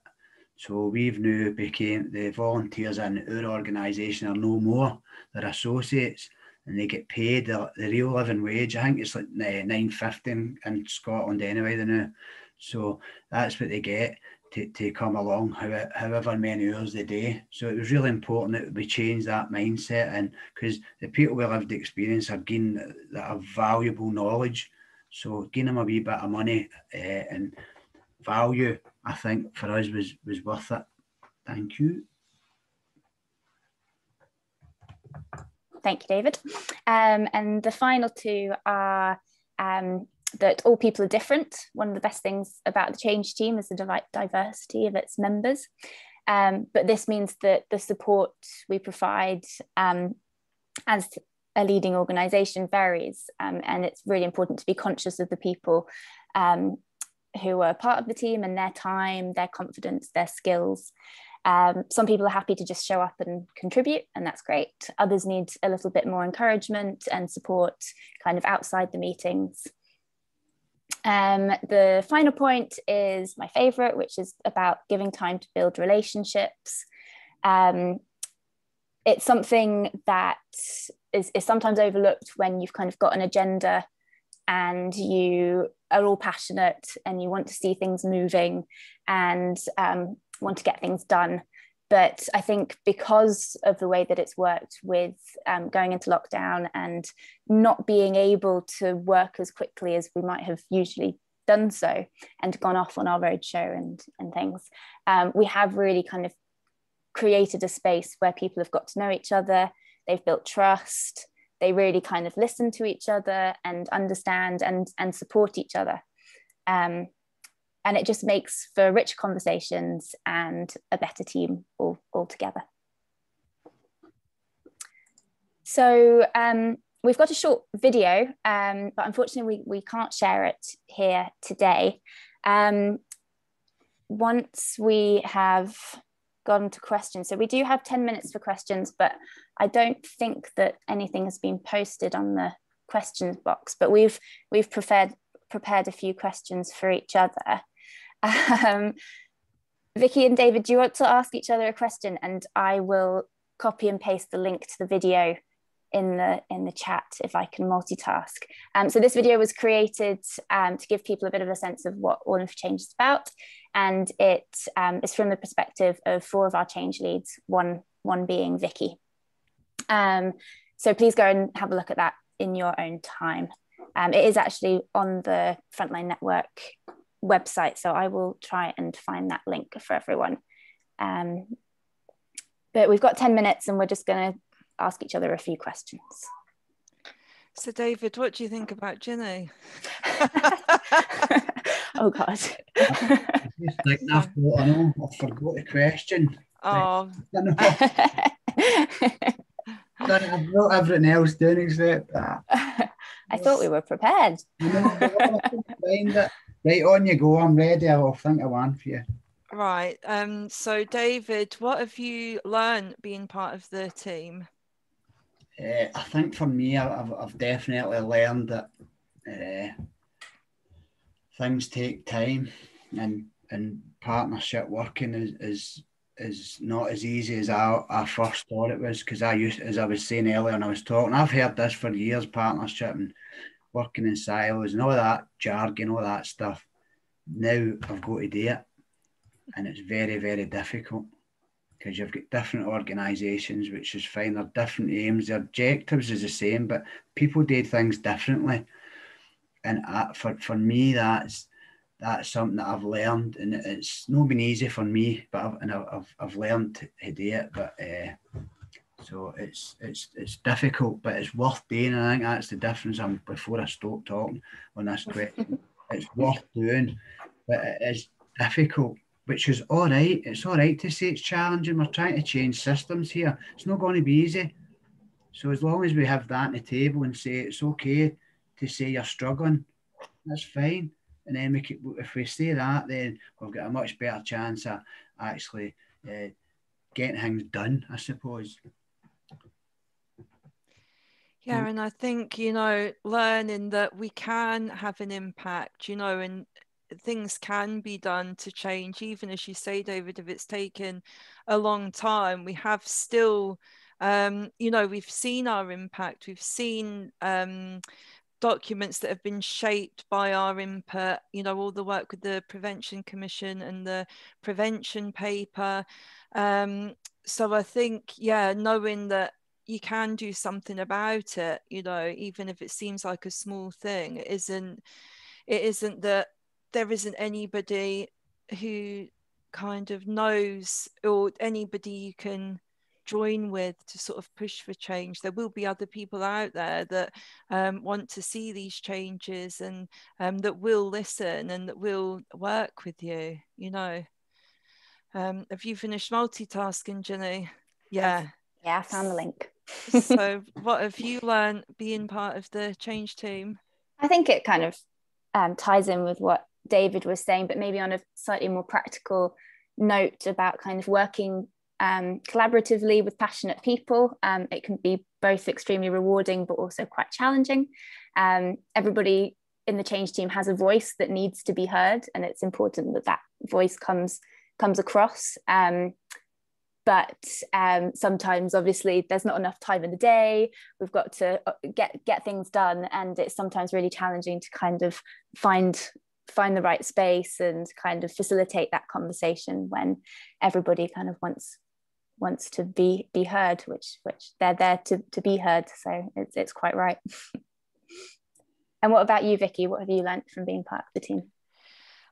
So we've now became, the volunteers in our organisation are no more, they're associates, and they get paid the real living wage. I think it's like $9.50 in Scotland anyway now. So that's what they get to come along however many hours a day. So it was really important that we change that mindset, and because the people with lived experience are gaining that have valuable knowledge. So giving them a wee bit of money and value, I think for us was worth it. Thank you. Thank you, David. And the final two are that all people are different. One of the best things about the Change team is the diversity of its members. But this means that the support we provide as a leading organisation varies. And it's really important to be conscious of the people who are part of the team and their time, their confidence, their skills. Some people are happy to just show up and contribute, and that's great. Others need a little bit more encouragement and support kind of outside the meetings. The final point is my favourite, which is about giving time to build relationships. It's something that is sometimes overlooked when you've kind of got an agenda and you are all passionate and you want to see things moving and want to get things done. But I think because of the way that it's worked with going into lockdown and not being able to work as quickly as we might have usually done so and gone off on our roadshow and things, we have really kind of created a space where people have got to know each other, they've built trust, they really kind of listen to each other and understand and support each other. And it just makes for rich conversations and a better team all together. So we've got a short video, but unfortunately we can't share it here today. Once we have gone to questions, so we do have 10 minutes for questions, but I don't think that anything has been posted on the questions box, but we've prepared a few questions for each other. Vicky and David, do you want to ask each other a question, and I will copy and paste the link to the video in the chat if I can multitask. So this video was created to give people a bit of a sense of what All In for Change is about, and it is from the perspective of 4 of our change leads, one being Vicky. So please go and have a look at that in your own time. It is actually on the Frontline Network website, so I will try and find that link for everyone. But we've got 10 minutes and we're just going to ask each other a few questions. So David, what do you think about Ginny? Oh God. I forgot the question. Oh. I've wrote everything else down except that. I thought we were prepared. Right, on you go. I'm ready. I'll think of one for you. Right. So David, what have you learned being part of the team? I think for me, I've definitely learned that things take time, and partnership working is not as easy as I first thought it was, because as I was saying earlier when I was talking, I've heard this for years, partnership and working in silos and all that jargon, all that stuff. Now I've got to do it, and it's very, very difficult, because you've got different organisations, which is fine. They're different aims. The objectives is the same, but people do things differently. And for me, that's something that I've learned, and it's not been easy for me, but I've learned to do it. But so it's difficult, but it's worth doing. And I think that's the difference. Before I stop talking on this question, it's worth doing, but it is difficult. Which is all right. It's all right to say it's challenging. We're trying to change systems here. It's not going to be easy. So as long as we have that on the table and say it's okay to say you're struggling, that's fine. And then if we say that, then we've got a much better chance of actually getting things done, I suppose. Yeah, and I think, learning that we can have an impact, and things can be done to change, even as you say, David, if it's taken a long time, we have still, we've seen our impact, we've seen documents that have been shaped by our input, all the work with the Prevention Commission and the prevention paper. So I think, knowing that you can do something about it, even if it seems like a small thing, it isn't that there isn't anybody who kind of knows, or anybody you can join with to sort of push for change. There will be other people out there that want to see these changes, and that will listen and that will work with you, Have you finished multitasking, Ginny? Yeah. Yeah, I found the link. So what have you learned being part of the change team? I think it kind of ties in with what David was saying, but maybe on a slightly more practical note about kind of working collaboratively with passionate people. It can be both extremely rewarding, but also quite challenging. Everybody in the change team has a voice that needs to be heard, and it's important that that voice comes across. But sometimes, obviously, there's not enough time in the day. We've got to get things done, and it's sometimes really challenging to kind of find the right space and kind of facilitate that conversation when everybody kind of wants to be heard, which they're there to be heard. So it's quite right. And what about you, Vicky? What have you learned from being part of the team?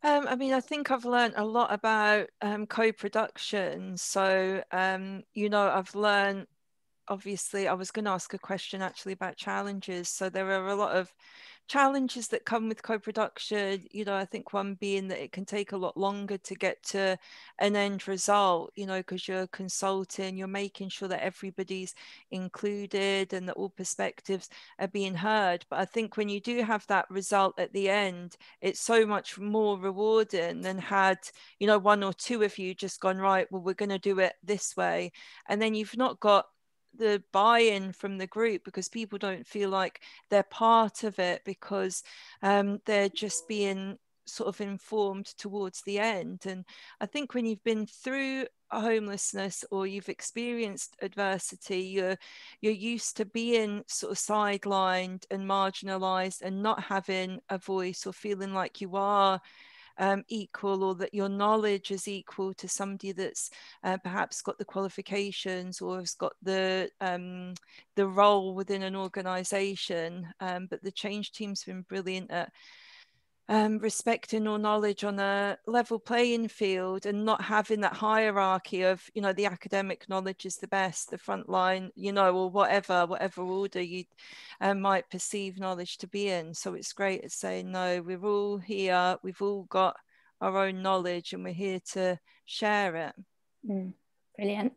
I think I've learned a lot about co-production. So, I've learned obviously I was going to ask a question actually about challenges. So there are a lot of challenges that come with co-production, you know. I think one being that it can take a lot longer to get to an end result, you know, because you're consulting, you're making sure that everybody's included and that all perspectives are being heard. But I think when you do have that result at the end, it's so much more rewarding than had, you know, one or two of you just gone, right, well, we're going to do it this way. And then you've not got the buy-in from the group because people don't feel like they're part of it, because they're just being sort of informed towards the end. And I think when you've been through a homelessness or you've experienced adversity, you're used to being sort of sidelined and marginalized and not having a voice or feeling like you are equal, or that your knowledge is equal to somebody that's perhaps got the qualifications or has got the role within an organization. But the change team's been brilliant at respecting all knowledge on a level playing field and not having that hierarchy of, you know, the academic knowledge is the best, the front line, you know, or whatever order you might perceive knowledge to be in. So it's great at saying, no, we're all here, we've all got our own knowledge and we're here to share it. Brilliant.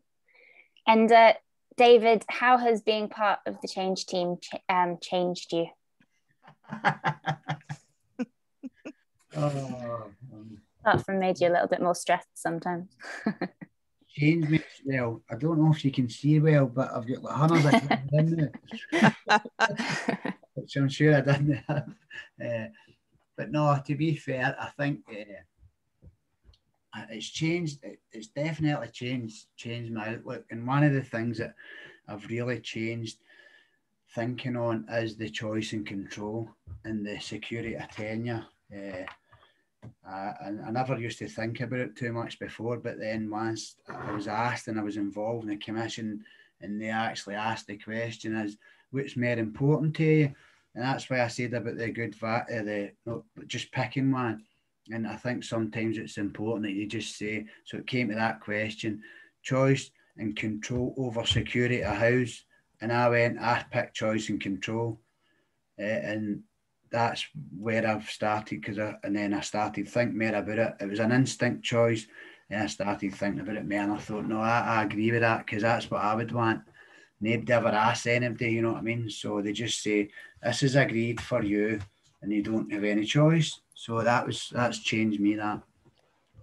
And David, how has being part of the change team changed you? Apart from made you a little bit more stressed sometimes. Changed me. Well, I don't know if you can see well, but I've got like hundreds of things in there, which I'm sure I didn't have. But no, to be fair, I think it's changed. It's definitely changed my outlook. And one of the things that I've really changed thinking on is the choice and control and the security of tenure. And I never used to think about it too much before, but then once I was asked and I was involved in the commission and they actually asked the question is, what's more important to you? And that's why I said about the good just picking one. And I think sometimes it's important that you just say, so it came to that question, choice and control over security of house. And I picked choice and control. And that's where I've started, and then I started thinking more about it. It was an instinct choice, and I started thinking about it more, and I thought, no, I agree with that, because that's what I would want. Nobody ever asks anybody, you know what I mean? So they just say, this is agreed for you, and you don't have any choice. So that's changed me, that.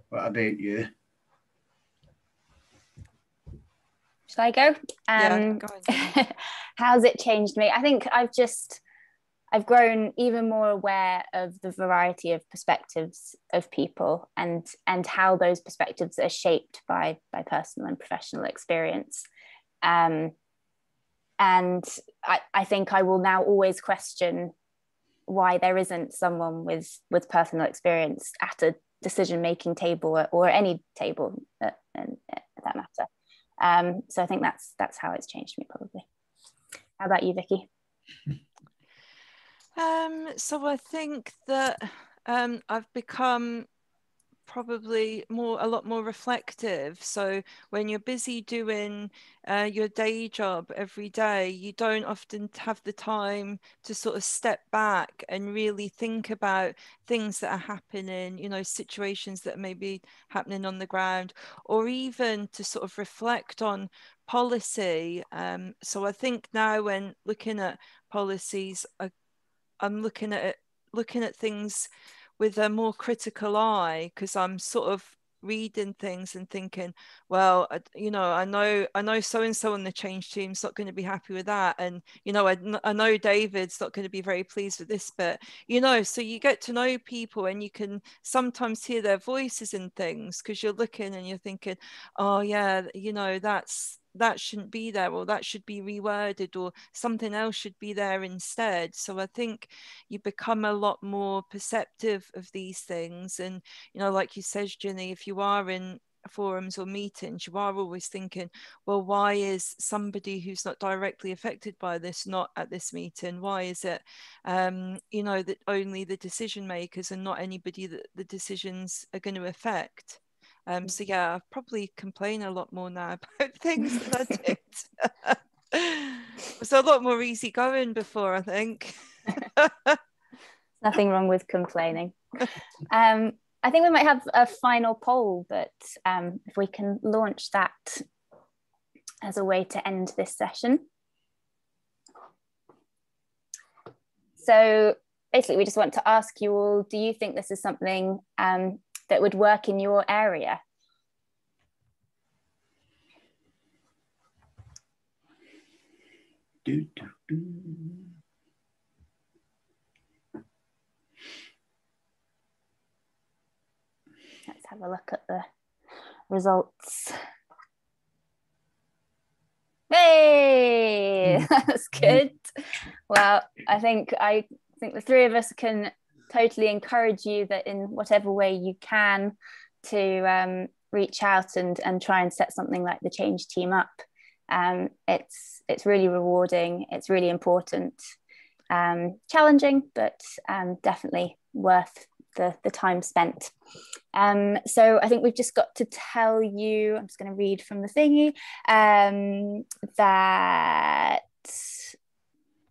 What about you? Shall I go? Yeah, go on. How's it changed me? I think I've grown even more aware of the variety of perspectives of people and how those perspectives are shaped by personal and professional experience. And I think I will now always question why there isn't someone with personal experience at a decision-making table or any table for that matter. So I think that's how it's changed me, probably. How about you, Vicky? So I think that I've become probably a lot more reflective. So when you're busy doing your day job every day, you don't often have the time to sort of step back and really think about things that are happening, you know, situations that may be happening on the ground, or even to sort of reflect on policy. So I think now when looking at policies, I'm looking at things with a more critical eye, because I'm sort of reading things and thinking, well, you know, I know so and so on the change team's not going to be happy with that, and you know, I know David's not going to be very pleased with this bit, you know. So you get to know people and you can sometimes hear their voices in things, because you're looking and you're thinking, oh yeah, you know, that shouldn't be there, or that should be reworded, or something else should be there instead. So I think you become a lot more perceptive of these things. And, you know, like you said, Ginny, if you are in forums or meetings, you are always thinking, well, why is somebody who's not directly affected by this not at this meeting? Why is it, you know, that only the decision makers and not anybody that the decisions are going to affect? So yeah, I probably complain a lot more now about things than I did. It's a lot more easygoing before, I think. Nothing wrong with complaining. I think we might have a final poll, but if we can launch that as a way to end this session. So basically, we just want to ask you all, do you think this is something that would work in your area? Let's have a look at the results. Hey, that's good. Well, I think the three of us can totally encourage you that in whatever way you can to reach out and try and set something like the Change team up. It's really rewarding. It's really important. Challenging, but definitely worth the time spent. So I think we've just got to tell you, I'm just going to read from the thingy, that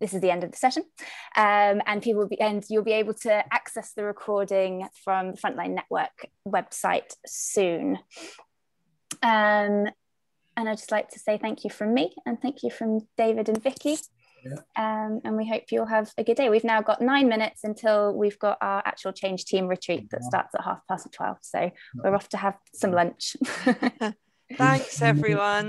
this is the end of the session, and you'll be able to access the recording from the Frontline Network website soon. And I'd just like to say thank you from me, and thank you from David and Vicky. Yeah. And we hope you'll have a good day. We've now got 9 minutes until we've got our actual Change team retreat that starts at 12:30. So we're off to have some lunch. Thanks, everyone.